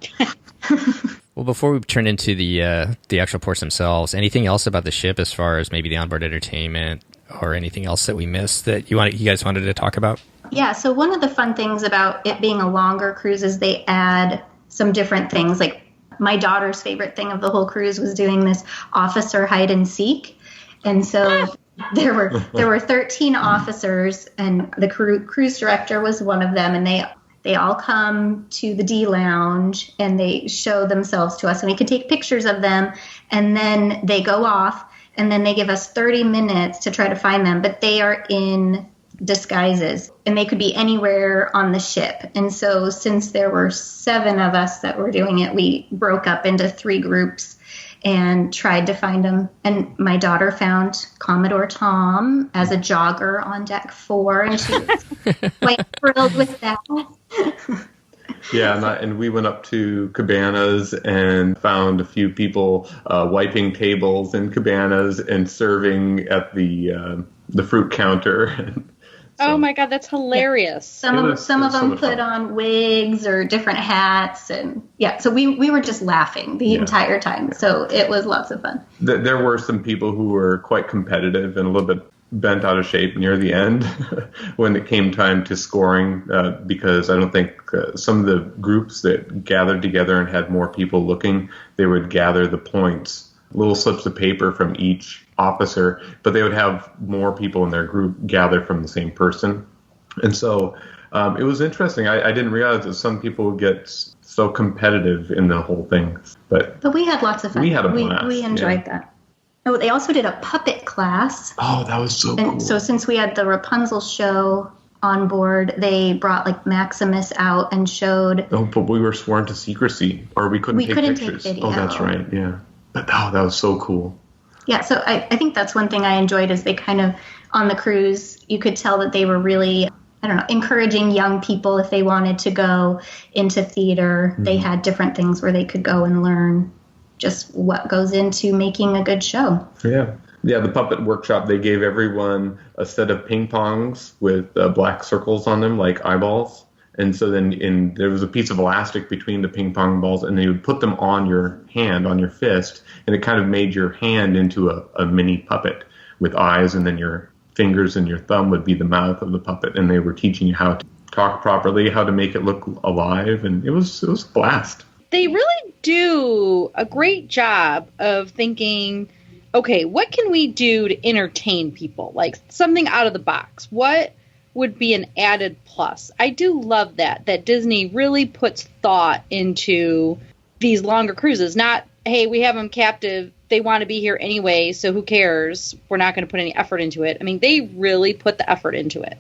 Well, before we turn into the actual ports themselves, anything else about the ship as far as maybe the onboard entertainment or anything else that we missed that you guys wanted to talk about? Yeah, so one of the fun things about it being a longer cruise is they add some different things. Like my daughter's favorite thing of the whole cruise was doing this officer hide and seek. And so there were 13 officers, and the cruise director was one of them, and they all come to the D Lounge and they show themselves to us, and we can take pictures of them, and then they go off, and then they give us 30 minutes to try to find them, but they are in disguises, and they could be anywhere on the ship. And so since there were 7 of us that were doing it, we broke up into 3 groups and tried to find them. And my daughter found Commodore Tom as a jogger on deck 4, and she was quite thrilled with that. Yeah, and we went up to Cabanas and found a few people wiping tables in Cabanas and serving at the fruit counter. So, oh my God, that's hilarious! Some of them put on wigs or different hats, and so we were just laughing the entire time. So it was lots of fun. There were some people who were quite competitive and a little bit bent out of shape near the end when it came time to scoring, because I don't think some of the groups that gathered together and had more people looking, they would gather the points, little slips of paper from each officer, but they would have more people in their group gathered from the same person. And so it was interesting. I didn't realize that some people would get so competitive in the whole thing. But we had lots of fun. We had a blast. We enjoyed that. Oh, they also did a puppet class. Oh, that was so cool. And so since we had the Rapunzel show on board, they brought like Maximus out and showed. Oh, but we were sworn to secrecy, or we couldn't take pictures. Take video. Oh, that's right. Yeah. But that was so cool. Yeah, so I think that's one thing I enjoyed is they kind of, on the cruise, you could tell that they were really, encouraging young people if they wanted to go into theater. Mm-hmm. They had different things where they could go and learn just what goes into making a good show. Yeah. Yeah, the puppet workshop, they gave everyone a set of ping pongs with black circles on them like eyeballs. And so then there was a piece of elastic between the ping pong balls, and they would put them on your hand, on your fist, and it kind of made your hand into a mini puppet with eyes, and then your fingers and your thumb would be the mouth of the puppet. And they were teaching you how to talk properly, how to make it look alive, and it was a blast. They really do a great job of thinking, okay, what can we do to entertain people? Like something out of the box. What would be an added plus? I do love that Disney really puts thought into these longer cruises. Not, hey, we have them captive. They want to be here anyway, so who cares? We're not going to put any effort into it. I mean, they really put the effort into it,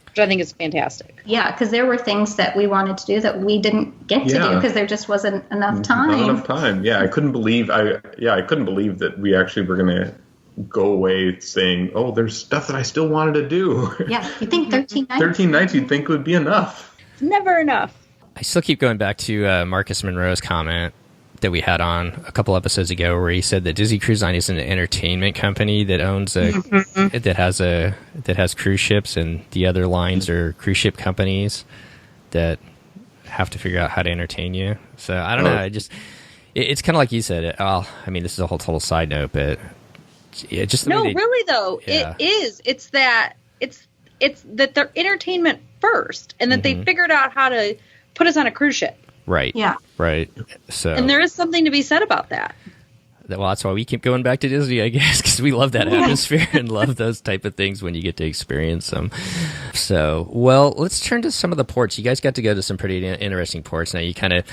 which I think is fantastic. Yeah, because there were things that we wanted to do that we didn't get to do because there just wasn't enough time. Not enough time. Yeah, I couldn't believe that we actually were going to go away saying, oh, there's stuff that I still wanted to do. Yeah, you think 13 nights? 13 nights you'd think would be enough. It's never enough. I still keep going back to Marcus Monroe's comment that we had on a couple episodes ago where he said that Disney Cruise Line is an entertainment company that owns that has cruise ships, and the other lines are cruise ship companies that have to figure out how to entertain you. So I don't know. It's kind of like you said. This is a whole total side note, but yeah, just really though, yeah. It is. It's that they're entertainment first, and that they figured out how to put us on a cruise ship. Right. Yeah. Right. So, and there is something to be said about that. Well, that's why we keep going back to Disney, I guess, because we love that atmosphere and love those type of things when you get to experience them. So, well, let's turn to some of the ports. You guys got to go to some pretty interesting ports. Now, you kind of,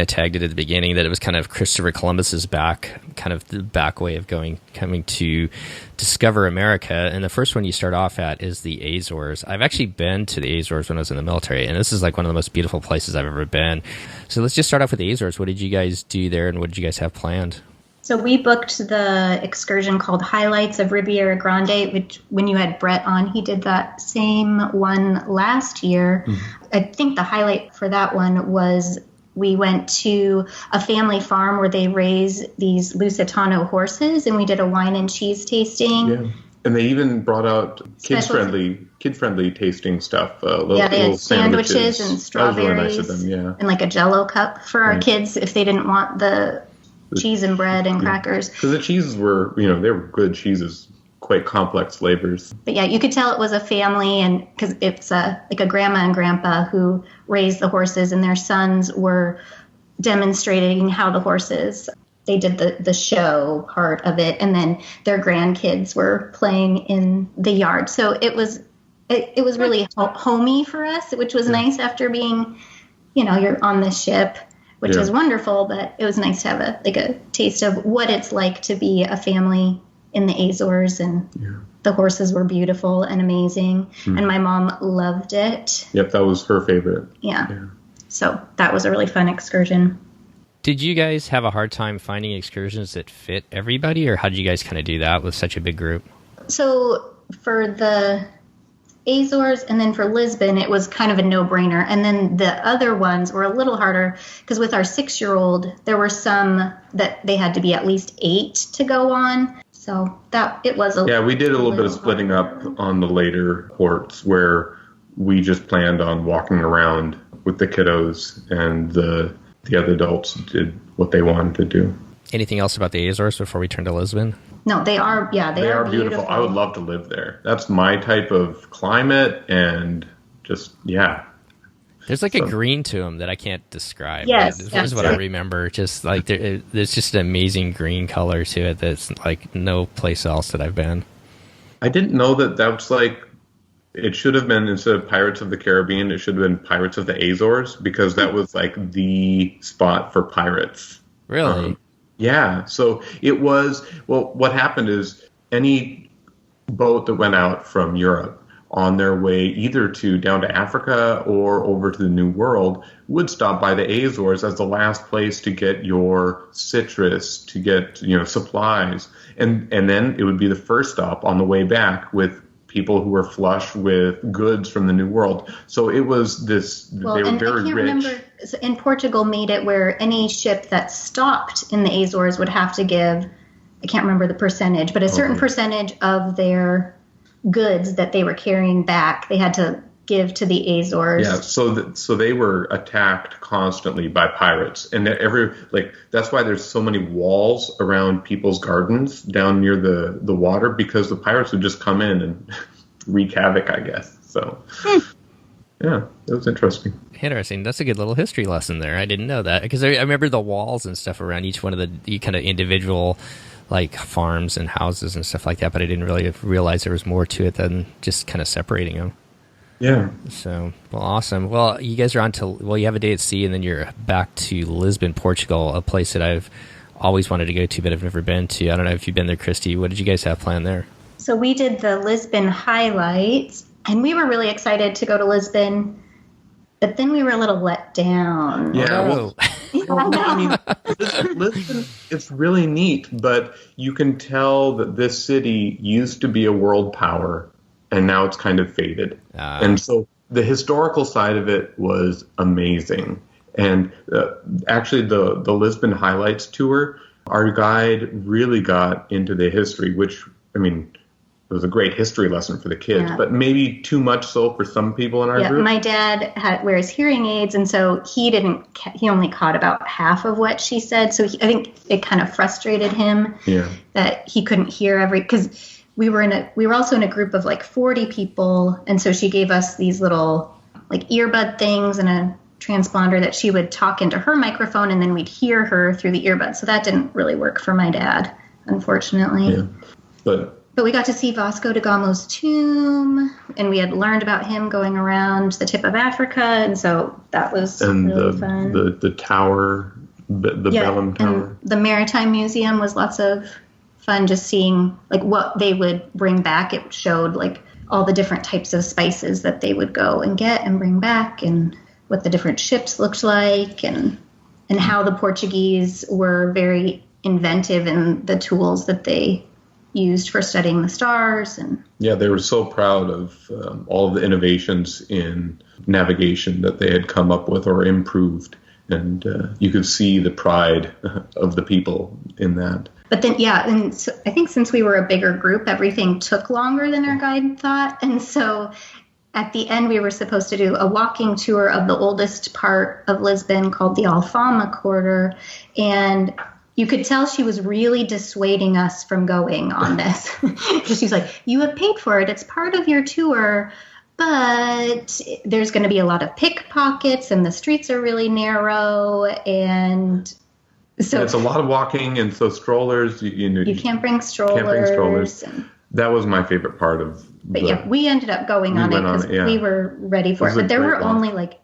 tagged it at the beginning that it was kind of Christopher Columbus's the back way of coming to discover America. And the first one you start off at is the Azores. I've actually been to the Azores when I was in the military, and this is like one of the most beautiful places I've ever been. So let's just start off with the Azores. What did you guys do there, and what did you guys have planned? So we booked the excursion called Highlights of Riviera Grande, which when you had Brett on, he did that same one last year. Mm-hmm. I think the highlight for that one was we went to a family farm where they raise these Lusitano horses, and we did a wine and cheese tasting. Yeah. And they even brought out kid-friendly tasting stuff. They had sandwiches and strawberries. That was really nice of them, yeah. And like a Jell-O cup for our kids if they didn't want the cheese and bread and crackers. Because the cheeses were, they were good cheeses, quite complex flavors. But yeah, you could tell it was a family, and because it's like a grandma and grandpa who raised the horses, and their sons were demonstrating how the horses. They did the show part of it, and then their grandkids were playing in the yard. So it was really homey for us, which was nice after being, you're on the ship, which is wonderful, but it was nice to have a taste of what it's like to be a family in the Azores, and the horses were beautiful and amazing, and my mom loved it. Yep, that was her favorite. Yeah. So that was a really fun excursion. Did you guys have a hard time finding excursions that fit everybody, or how did you guys kind of do that with such a big group? So for the Azores and then for Lisbon, it was kind of a no-brainer. And then the other ones were a little harder because with our 6-year-old, there were some that they had to be at least 8 to go on. So that it was we did a little bit of splitting up on the later ports where we just planned on walking around with the kiddos, and the other adults did what they wanted to do. Anything else about the Azores before we turn to Lisbon? No, they are beautiful. I would love to live there. That's my type of climate, and just, There's a green to them that I can't describe. Yes, this is what I remember. Just like there's just an amazing green color to it that's like no place else that I've been. I didn't know that was like, it should have been, instead of Pirates of the Caribbean, it should have been Pirates of the Azores, because that was like the spot for pirates. Really? Yeah. So it was, what happened is any boat that went out from Europe on their way either down to Africa or over to the New World would stop by the Azores as the last place to get your citrus, to get, supplies. And then it would be the first stop on the way back with people who were flush with goods from the New World. So it was this, they were very rich. Remember, in Portugal made it where any ship that stopped in the Azores would have to give, I can't remember the percentage, but a certain percentage of their goods that they were carrying back, they had to give to the Azores. Yeah, so they were attacked constantly by pirates, and that's why there's so many walls around people's gardens down near the water, because the pirates would just come in and wreak havoc, I guess. So yeah, that was interesting. Interesting. That's a good little history lesson there. I didn't know that, because I remember the walls and stuff around each one of the kind of individual like farms and houses and stuff like that, but I didn't really realize there was more to it than just kind of separating them. Yeah. So, well, awesome. Well, you guys are you have a day at sea, and then you're back to Lisbon, Portugal, a place that I've always wanted to go to, but I've never been to. I don't know if you've been there, Christy. What did you guys have planned there? So we did the Lisbon Highlights, and we were really excited to go to Lisbon, but then we were a little let down. Yeah. Lisbon, it's really neat, but you can tell that this city used to be a world power, and now it's kind of faded. And so the historical side of it was amazing. And actually the Lisbon Highlights tour, our guide really got into the history, which, it was a great history lesson for the kids, but maybe too much so for some people in our group. My dad wears hearing aids, and so he only caught about half of what she said. So I think it kind of frustrated him that he couldn't hear because we were also in a group of like 40 people, and so she gave us these little like earbud things and a transponder that she would talk into her microphone and then we'd hear her through the earbuds. So that didn't really work for my dad, unfortunately. Yeah. But we got to see Vasco da Gama's tomb, and we had learned about him going around the tip of Africa, and so that was really fun. The tower, the Bellum Tower. And the Maritime Museum was lots of fun, just seeing like what they would bring back. It showed like all the different types of spices that they would go and get and bring back, and what the different ships looked like, and how the Portuguese were very inventive in the tools that they used for studying the stars. And yeah, they were so proud of all of the innovations in navigation that they had come up with or improved, and you could see the pride of the people in that. But then, and so I think since we were a bigger group, everything took longer than our guide thought, and so at the end we were supposed to do a walking tour of the oldest part of Lisbon called the Alfama Quarter, and you could tell she was really dissuading us from going on this. Because she's like, you have paid for it. It's part of your tour. But there's going to be a lot of pickpockets and the streets are really narrow. And so it's a lot of walking. And so strollers, you can't bring strollers. That was my favorite part of we ended up going on it because we were ready for it. But there were only like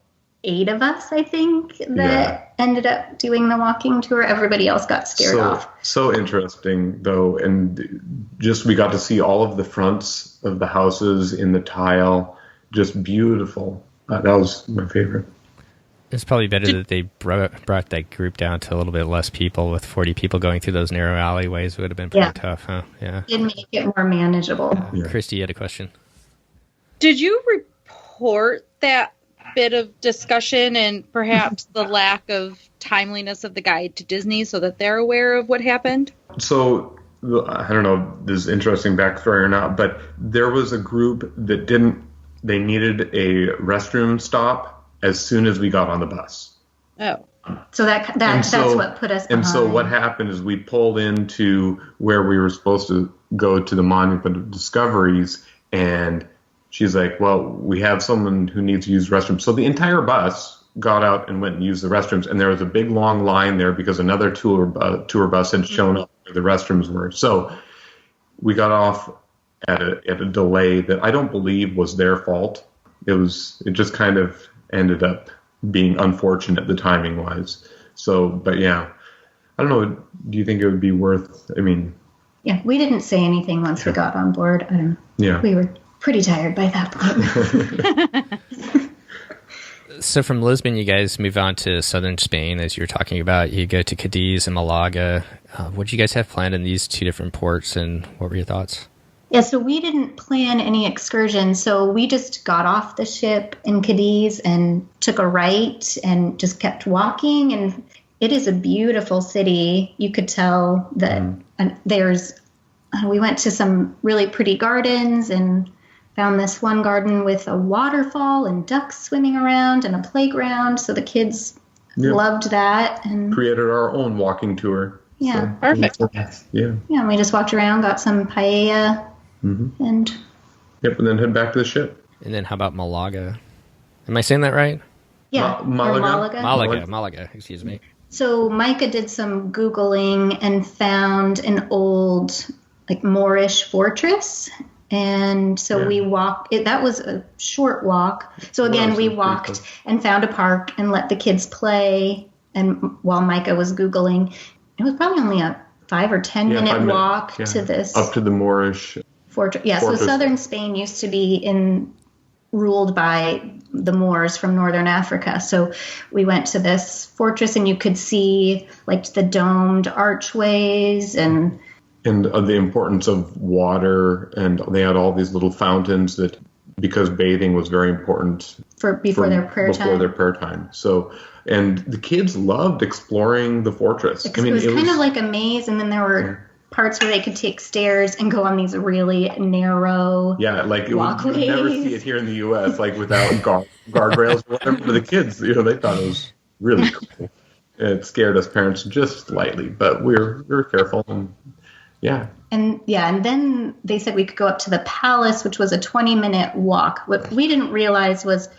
8 of us, I think, that ended up doing the walking tour. Everybody else got scared off. So interesting, though. And just we got to see all of the fronts of the houses in the tile. Just beautiful. That was my favorite. It's probably better that they brought that group down to a little bit less people. With 40 people going through those narrow alleyways, it would have been pretty tough, huh? Yeah. It did make it more manageable. Christy, you had a question. Did you report that bit of discussion and perhaps the lack of timeliness of the guide to Disney so that they're aware of what happened? So I don't know if this is interesting backstory or not, but there was a group that they needed a restroom stop as soon as we got on the bus. Oh. So that's what put us behind. And so what happened is we pulled into where we were supposed to go to the Monument of Discoveries, and she's like, well, we have someone who needs to use the restroom. So the entire bus got out and went and used the restrooms. And there was a big, long line there because another tour bus had shown up where the restrooms were. So we got off at a delay that I don't believe was their fault. It just kind of ended up being unfortunate, the timing-wise. So, but yeah, I don't know. Do you think it would be worth, Yeah, we didn't say anything once we got on board. We were pretty tired by that point. So from Lisbon, you guys move on to southern Spain, as you were talking about. You go to Cadiz and Malaga. What did you guys have planned in these 2 different ports, and what were your thoughts? Yeah, so we didn't plan any excursions. So we just got off the ship in Cadiz and took a right and just kept walking. And it is a beautiful city. You could tell that we went to some really pretty gardens and found this one garden with a waterfall and ducks swimming around and a playground. So the kids loved that. And created our own walking tour. Yeah. So, perfect. Yeah, and we just walked around, got some paella. Mm-hmm. And then head back to the ship. And then how about Malaga? Am I saying that right? Yeah, Malaga, excuse me. So Micah did some Googling and found an old, Moorish fortress. And so we walked. That was a short walk. So again, we walked and found a park and let the kids play. And while Micah was Googling, it was probably only a 5 or 10 minute walk to this. Up to the Moorish fortress. Yeah, so southern Spain used to be ruled by the Moors from northern Africa. So we went to this fortress, and you could see the domed archways and the importance of water, and they had all these little fountains that, because bathing was very important before their prayer time. So, and the kids loved exploring the fortress. It was kind of like a maze, and then there were parts where they could take stairs and go on these really narrow walkways. You never see it here in the U.S. without guardrails or whatever. For the kids, they thought it was really cool. It scared us parents just slightly, but we were careful. And then they said we could go up to the palace, which was a 20-minute walk. What we didn't realize was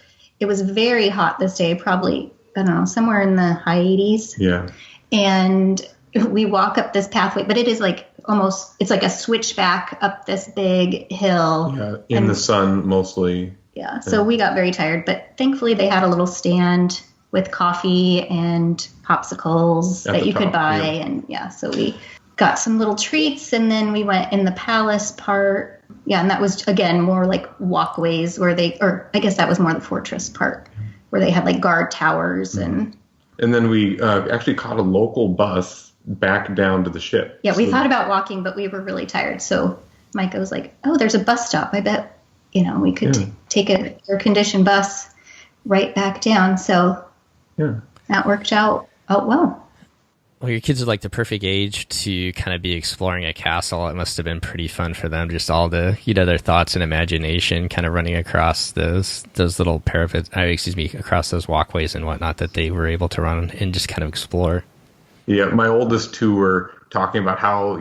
it was very hot this day, probably, I don't know, somewhere in the high 80s. Yeah. And we walk up this pathway, but it is like it's like a switchback up this big hill. Yeah, in the sun mostly. Yeah, so we got very tired, but thankfully they had a little stand with coffee and popsicles that you could buy. Yeah. And so we got some little treats, and then we went in the palace part. Yeah, and that was, again, more like walkways or I guess that was more the fortress part, where they had like guard towers. And then we actually caught a local bus back down to the ship. Yeah, we thought about walking, but we were really tired. So Micah was like, oh, there's a bus stop. I bet, we could take a air-conditioned bus right back down. So that worked out well. Well, your kids are like the perfect age to kind of be exploring a castle. It must have been pretty fun for them, just all the, their thoughts and imagination kind of running across those little parapets, across those walkways and whatnot that they were able to run and just kind of explore. Yeah, my oldest two were talking about how,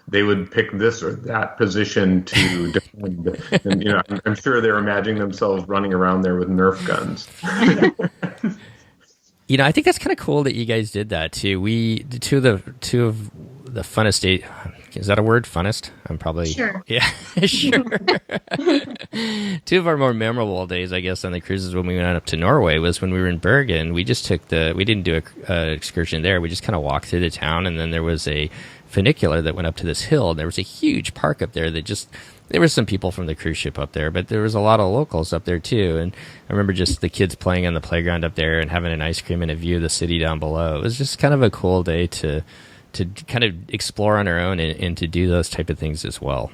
they would pick this or that position to defend. And, I'm sure they're imagining themselves running around there with Nerf guns. I think that's kind of cool that you guys did that too. Two of the funnest days. Is that a word? Funnest? I'm probably sure. Yeah, sure. Two of our more memorable days, I guess, on the cruises when we went up to Norway was when we were in Bergen. We just we didn't do a excursion there. We just kind of walked through the town, and then there was a funicular that went up to this hill. And there was a huge park up there that there were some people from the cruise ship up there, but there was a lot of locals up there too. And I remember just the kids playing on the playground up there and having an ice cream and a view of the city down below. It was just kind of a cool day to kind of explore on our own and to do those type of things as well.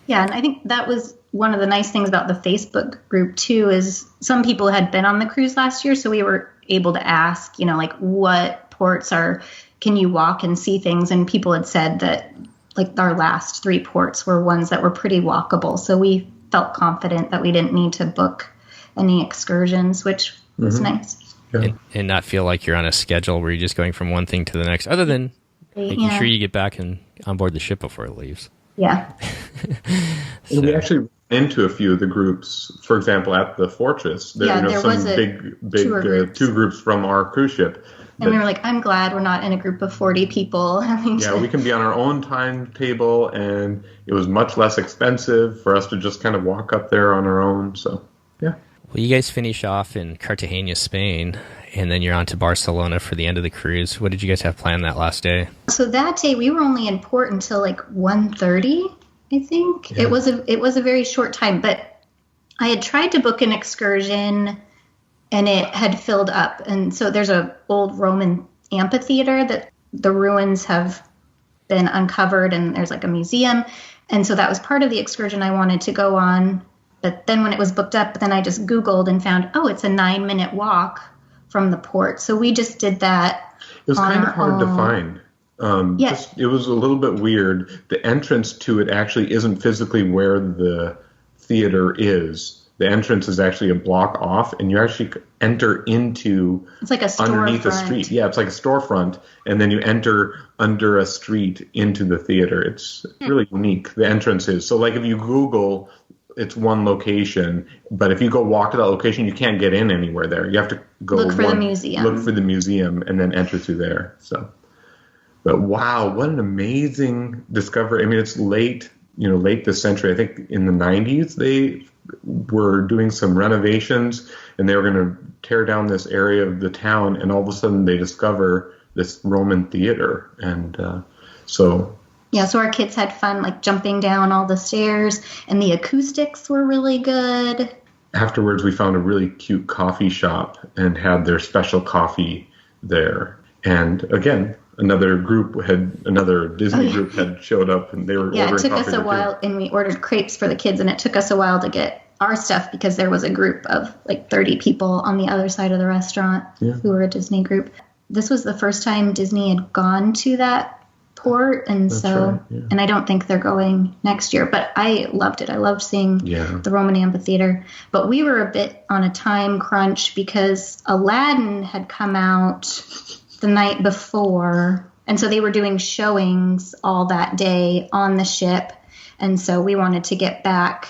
Yeah, and I think that was one of the nice things about the Facebook group too, is some people had been on the cruise last year, so we were able to ask, like what ports can you walk and see things? And people had said that like our last 3 ports were ones that were pretty walkable. So we felt confident that we didn't need to book any excursions, which was nice. Yeah. And not feel like you're on a schedule where you're just going from one thing to the next, other than making sure you get back and on board the ship before it leaves. Yeah. So. We actually ran into a few of the groups. For example, at the Fortress, there was some big two groups from our cruise ship. And we were like, I'm glad we're not in a group of 40 people. We can be on our own timetable, and it was much less expensive for us to just kind of walk up there on our own. So, yeah. Well, you guys finish off in Cartagena, Spain, and then you're on to Barcelona for the end of the cruise. What did you guys have planned that last day? So that day, we were only in port until like 1:30, I think. Yeah. It was a very short time, but I had tried to book an excursion and it had filled up. And so there's an old Roman amphitheater that the ruins have been uncovered, and there's like a museum. And so that was part of the excursion I wanted to go on. But then when it was booked up, then I just Googled and found, it's a 9-minute walk from the port. So we just did that. It was kind of hard to find. It was a little bit weird. The entrance to it actually isn't physically where the theater is. The entrance is actually a block off, and you actually enter into it's like a underneath a street. Yeah, it's like a storefront, and then you enter under a street into the theater. It's really unique. The entrance is so. Like if you Google, it's one location, but if you go walk to that location, you can't get in anywhere there. You have to go look for the museum. Look for the museum, and then enter through there. So, but wow, what an amazing discovery! I mean, it's late this century. I think in the 90s they were doing some renovations, and they were going to tear down this area of the town, and all of a sudden they discover this Roman theater. And so our kids had fun like jumping down all the stairs, and the acoustics were really good. Afterwards we found a really cute coffee shop and had their special coffee there. And again, another Disney group had showed up, and they were ordering coffee. Yeah, it took us a while, and we ordered crepes for the kids, and it took us a while to get our stuff because there was a group of like 30 people on the other side of the restaurant who were a Disney group. This was the first time Disney had gone to that port, and and I don't think they're going next year, but I loved it. I loved seeing the Roman amphitheater, but we were a bit on a time crunch because Aladdin had come out the night before, and so they were doing showings all that day on the ship, and so we wanted to get back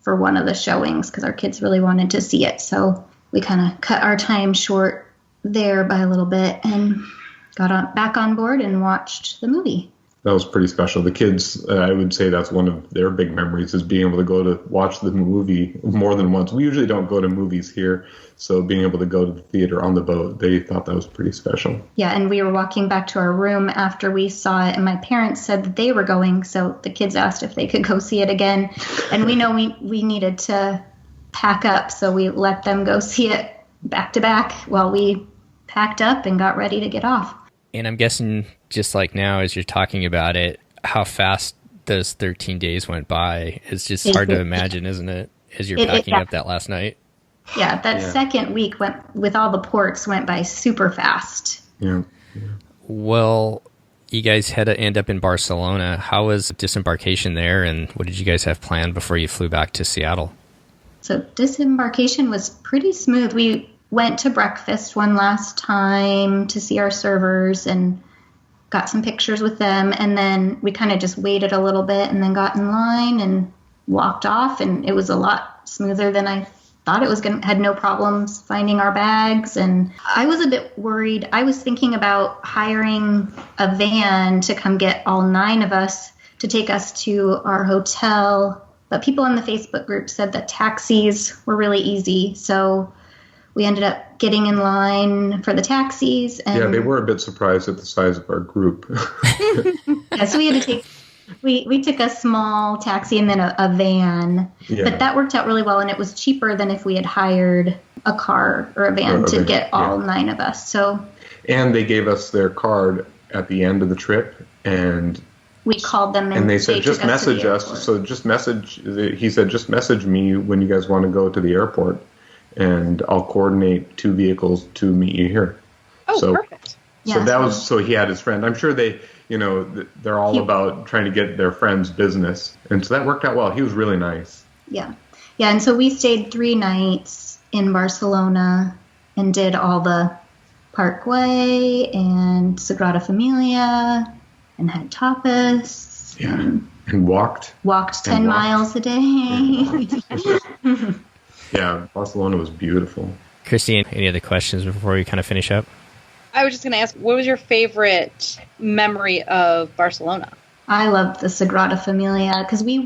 for one of the showings because our kids really wanted to see it. So we kind of cut our time short there by a little bit and got back on board and watched the movie. That was pretty special. The kids, I would say that's one of their big memories, is being able to go to watch the movie more than once. We usually don't go to movies here, so being able to go to the theater on the boat, they thought that was pretty special. Yeah, and we were walking back to our room after we saw it, and my parents said that they were going, so the kids asked if they could go see it again. And we know we needed to pack up, so we let them go see it back to back while we packed up and got ready to get off. And I'm guessing, just like now, as you're talking about it, how fast those 13 days went by. It's just hard to imagine, isn't it, as you're packing up that last night? Yeah, that second week went, with all the ports, went by super fast. Yeah. Well, you guys had to end up in Barcelona. How was disembarkation there, and what did you guys have planned before you flew back to Seattle? So disembarkation was pretty smooth. We went to breakfast one last time to see our servers and got some pictures with them. And then we kind of just waited a little bit and then got in line and walked off. And it was a lot smoother than I thought it was going to. Had no problems finding our bags. And I was a bit worried. I was thinking about hiring a van to come get all 9 of us to take us to our hotel. But people in the Facebook group said that taxis were really easy. So we ended up getting in line for the taxis. And yeah, they were a bit surprised at the size of our group. Yeah, so we had to take, we took a small taxi and then a van. Yeah. But that worked out really well, and it was cheaper than if we had hired a car or a van to get all 9 of us. And they gave us their card at the end of the trip, and we called them and they said, just message us. So he said, just message me when you guys want to go to the airport, and I'll coordinate 2 vehicles to meet you here. Oh, perfect. Yeah, so he had his friend. I'm sure they're all about trying to get their friend's business. And so that worked out well. He was really nice. Yeah. Yeah. And so we stayed 3 nights in Barcelona and did all the Parkway and Sagrada Familia and had tapas. Yeah. And walked 10 miles a day. Yeah. Yeah, Barcelona was beautiful. Christine, any other questions before we kind of finish up? I was just going to ask, what was your favorite memory of Barcelona? I loved the Sagrada Familia because we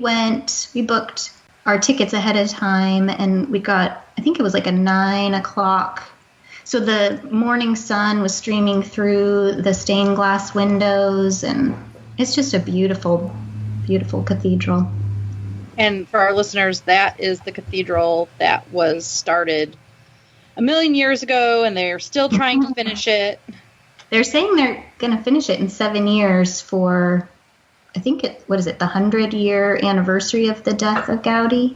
booked our tickets ahead of time, and we got, I think it was like a 9 o'clock. So the morning sun was streaming through the stained glass windows, and it's just a beautiful, beautiful cathedral. And for our listeners, that is the cathedral that was started a million years ago, and they're still trying to finish it. They're saying they're going to finish it in 7 years for, I think the 100-year anniversary of the death of Gaudi,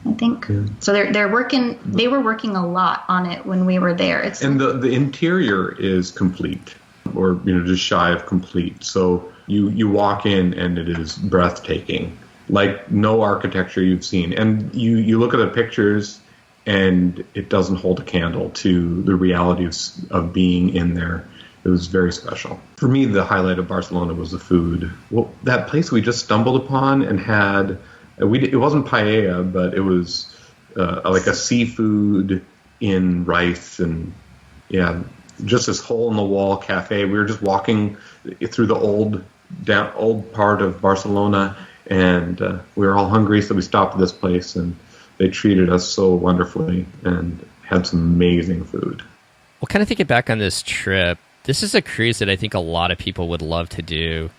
I think. Yeah. So they were working a lot on it when we were there. And the interior is complete, or just shy of complete. So you walk in and it is breathtaking, like no architecture you've seen. And you look at the pictures and it doesn't hold a candle to the reality of being in there. It was very special. For me, the highlight of Barcelona was the food. Well, that place we just stumbled upon and had, it wasn't paella, but it was like a seafood in rice, and just this hole-in-the-wall cafe. We were just walking through the old part of Barcelona, and we were all hungry, so we stopped at this place, and they treated us so wonderfully and had some amazing food. Well, kind of thinking back on this trip, this is a cruise that I think a lot of people would love to do.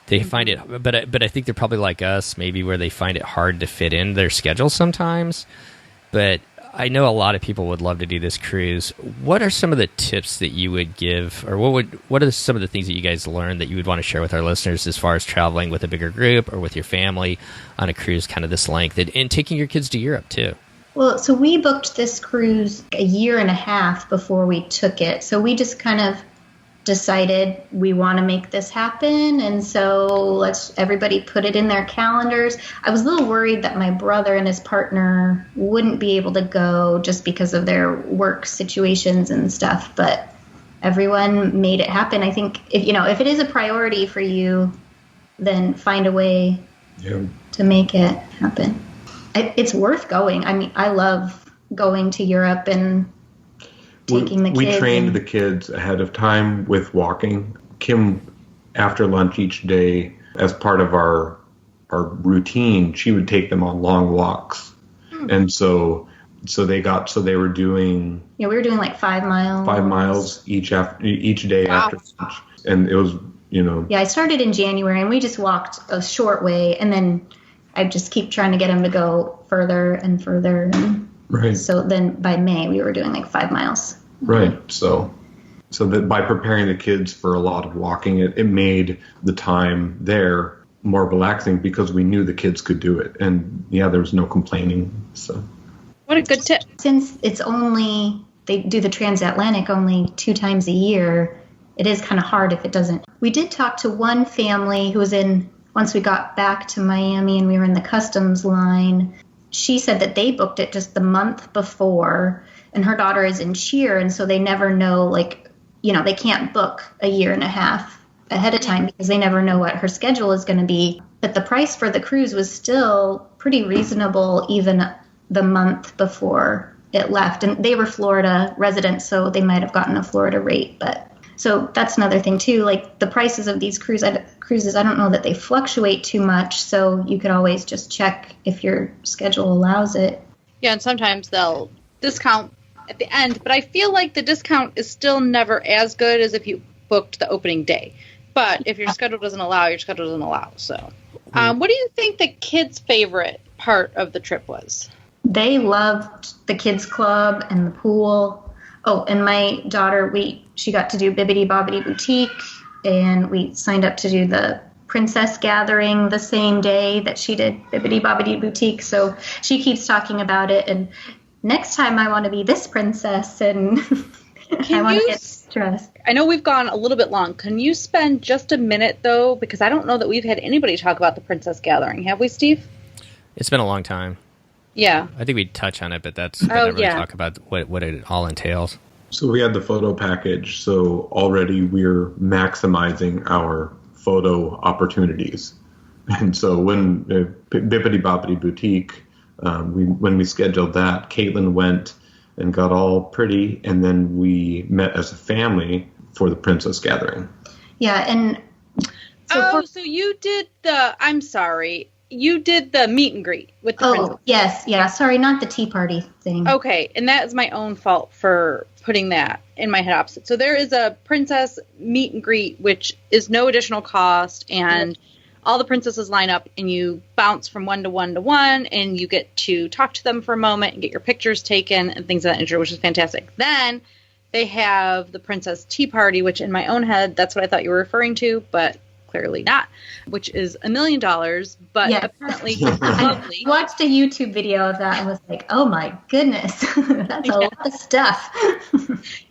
They find it, but I think they're probably like us, maybe where they find it hard to fit in their schedule sometimes. But I know a lot of people would love to do this cruise. What are some of the tips that you would give, or what are some of the things that you guys learned that you would want to share with our listeners as far as traveling with a bigger group or with your family on a cruise kind of this length, and taking your kids to Europe too? Well, so we booked this cruise a year and a half before we took it. So we just kind of decided we want to make this happen, and so let's everybody put it in their calendars. I was a little worried that my brother and his partner wouldn't be able to go just because of their work situations and stuff, but everyone made it happen. I think if it is a priority for you, then find a way to make it happen. It's worth going. I mean, I love going to Europe, and taking the kids. We trained the kids ahead of time with walking. Kim, after lunch each day, as part of our routine, she would take them on long walks. And so they were doing... Yeah, we were doing like 5 miles. 5 miles each day after lunch. And it was, Yeah, I started in January, and we just walked a short way, and then I just keep trying to get them to go further and further. Right. So then by May, we were doing like 5 miles. Right. So that by preparing the kids for a lot of walking, it made the time there more relaxing because we knew the kids could do it. And yeah, there was no complaining. So what a good tip. Since they do the transatlantic only 2 times a year, it is kind of hard if it doesn't. We did talk to one family who was once we got back to Miami and we were in the customs line, she said that they booked it just the month before, and her daughter is in cheer, and so they never know, they can't book a year and a half ahead of time because they never know what her schedule is going to be. But the price for the cruise was still pretty reasonable even the month before it left. And they were Florida residents, so they might have gotten a Florida rate. But so that's another thing too. Like the prices of these cruises, I don't know that they fluctuate too much. So you could always just check if your schedule allows it. Yeah, and sometimes they'll discount at the end, but I feel like the discount is still never as good as if you booked the opening day. But if your schedule doesn't allow, your schedule doesn't allow. So, what do you think the kids' favorite part of the trip was? They loved the kids' club and the pool. Oh, and my daughter, she got to do Bibbidi Bobbidi Boutique, and we signed up to do the princess gathering the same day that she did Bibbidi Bobbidi Boutique. So she keeps talking about it, and next time I want to be this princess, and I want to get dressed. I know we've gone a little bit long. Can you spend just a minute, though? Because I don't know that we've had anybody talk about the princess gathering. Have we, Steve? It's been a long time. Yeah. I think we'd touch on it, but that's not really talk about what it all entails. So we had the photo package, so already we're maximizing our photo opportunities. And so when Bibbidi Bobbidi Boutique, when we scheduled that, Caitlin went and got all pretty, and then we met as a family for the princess gathering. Yeah, and so you did you did the meet and greet with the princess. Oh, yes, yeah, sorry, not the tea party thing. Okay, and that is my own fault for putting that in my head opposite. So there is a princess meet and greet, which is no additional cost, and all the princesses line up, and you bounce from one to one to one, and you get to talk to them for a moment and get your pictures taken and things of that nature, which is fantastic. Then they have the princess tea party, which in my own head, that's what I thought you were referring to, but clearly not, which is $1 million, but apparently lovely. I watched a YouTube video of that and was like, oh my goodness, that's a lot of stuff.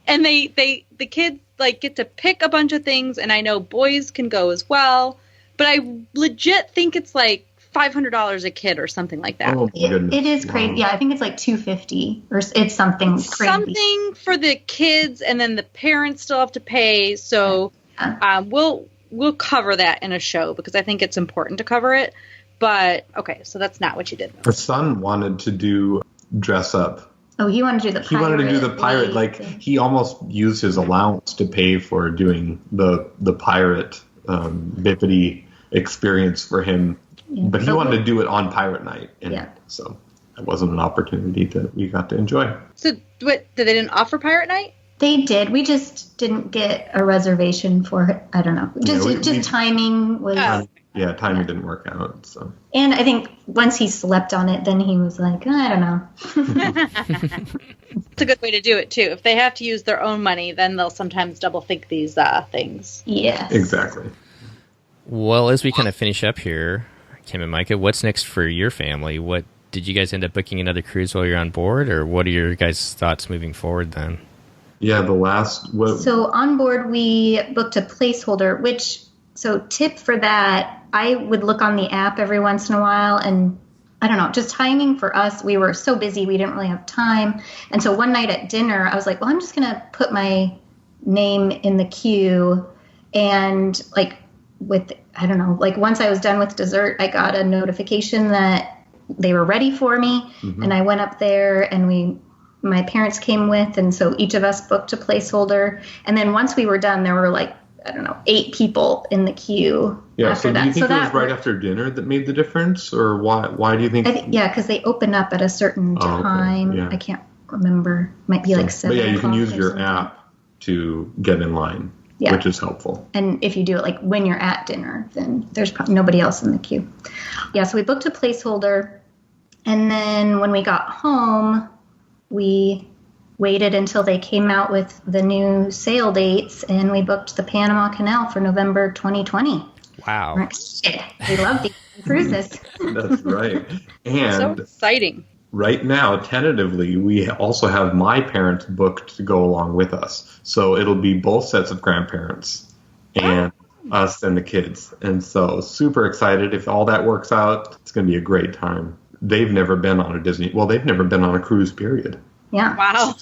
And the kids get to pick a bunch of things, and I know boys can go as well, but I legit think it's like $500 a kid or something like that. Oh, it is crazy. Yeah, I think it's like $250 or it's something crazy. Something for the kids, and then the parents still have to pay. So we'll cover that in a show because I think it's important to cover it. But okay, so that's not what you did. Our son wanted to do dress up. Oh, he wanted to do the pirate. He wanted to do the pirate. Like he almost used his allowance to pay for doing the pirate Bibbidi experience for him. Yeah. But he wanted to do it on pirate night. And so that wasn't an opportunity that we got to enjoy. So they didn't offer pirate night? They did. We just didn't get a reservation for it. I don't know. Just timing was... timing didn't work out. So. And I think once he slept on it, then he was like, I don't know. It's a good way to do it, too. If they have to use their own money, then they'll sometimes double think these things. Yeah. Exactly. Well, as we kind of finish up here, Kim and Micah, what's next for your family? What did you guys end up booking another cruise while you're on board, or what are your guys' thoughts moving forward then? Yeah, So on board, we booked a placeholder, so tip for that, I would look on the app every once in a while, and I don't know, just timing for us, we were so busy, we didn't really have time. And so one night at dinner, I was like, well, I'm just going to put my name in the queue. And once I was done with dessert, I got a notification that they were ready for me. Mm-hmm. And I went up there and we my parents came with, and so each of us booked a placeholder. And then once we were done, there were 8 people in the queue. Yeah, after so that. do you think it was right after dinner that made the difference, or why do you think? Because they open up at a certain time. Okay. Yeah. I can't remember. Might be 7 But yeah, you can use your something. app to get in line, which is helpful. And if you do it when you're at dinner, then there's probably nobody else in the queue. Yeah, so we booked a placeholder, and then when we got home, we waited until they came out with the new sail dates, and we booked the Panama Canal for November 2020. Wow. We're excited. We love these cruises. That's right. And so exciting. Right now, tentatively, we also have my parents booked to go along with us. So it'll be both sets of grandparents and us and the kids. And so super excited. If all that works out, it's going to be a great time. They've never been on a they've never been on a cruise, period. Yeah. Wow.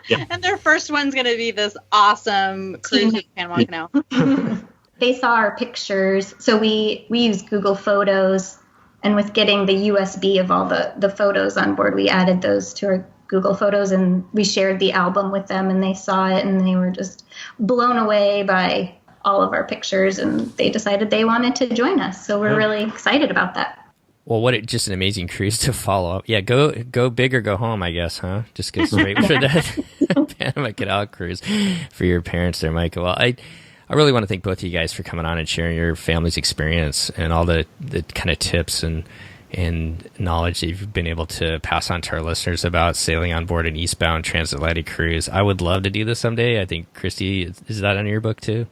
Yeah. And their first one's going to be this awesome cruise to the Panama Canal. They saw our pictures. So we use Google Photos, and with getting the USB of all the photos on board, we added those to our Google Photos, and we shared the album with them, and they saw it, and they were just blown away by all of our pictures, and they decided they wanted to join us. So we're really excited about that. Well, just an amazing cruise to follow up. Yeah, go big or go home, I guess, huh? Just go straight for that Panama Canal cruise for your parents there, Micah. Well, I really want to thank both of you guys for coming on and sharing your family's experience and all the kind of tips and knowledge that you've been able to pass on to our listeners about sailing on board an eastbound transatlantic cruise. I would love to do this someday. I think, Christy, is that on your book too?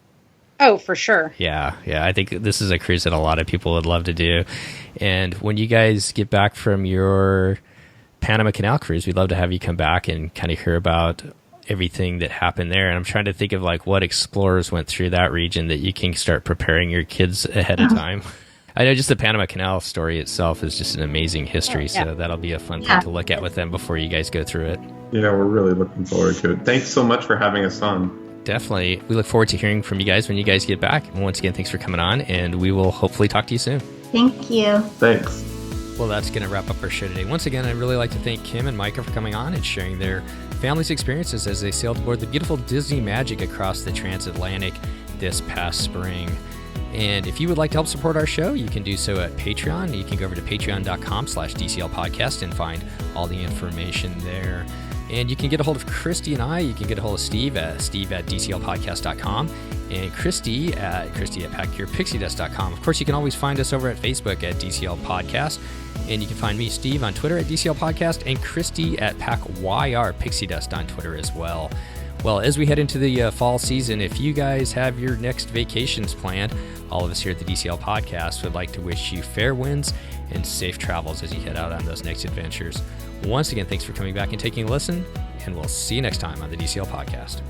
Oh, for sure. Yeah. I think this is a cruise that a lot of people would love to do. And when you guys get back from your Panama Canal cruise, we'd love to have you come back and kind of hear about everything that happened there. And I'm trying to think of what explorers went through that region that you can start preparing your kids ahead of time. I know just the Panama Canal story itself is just an amazing history. So that'll be a fun thing to look at with them before you guys go through it. Yeah, we're really looking forward to it. Thanks so much for having us on. Definitely. We look forward to hearing from you guys when you guys get back. And once again, thanks for coming on, and we will hopefully talk to you soon. Thank you. Thanks. Well, that's going to wrap up our show today. Once again, I'd really like to thank Kim and Micah for coming on and sharing their family's experiences as they sailed aboard the beautiful Disney Magic across the transatlantic this past spring. And if you would like to help support our show, you can do so at Patreon. You can go over to patreon.com/DCL podcast and find all the information there. And you can get a hold of Christy and I. You can get a hold of Steve at DCLpodcast.com and Christy at PackYourPixieDust.com. Of course, you can always find us over at Facebook at DCL Podcast. And you can find me, Steve, on Twitter at DCL Podcast, and Christy at PackYRPixieDust on Twitter as well. Well, as we head into the fall season, if you guys have your next vacations planned, all of us here at the DCL Podcast would like to wish you fair winds and safe travels as you head out on those next adventures. Once again, thanks for coming back and taking a listen, and we'll see you next time on the DCL Podcast.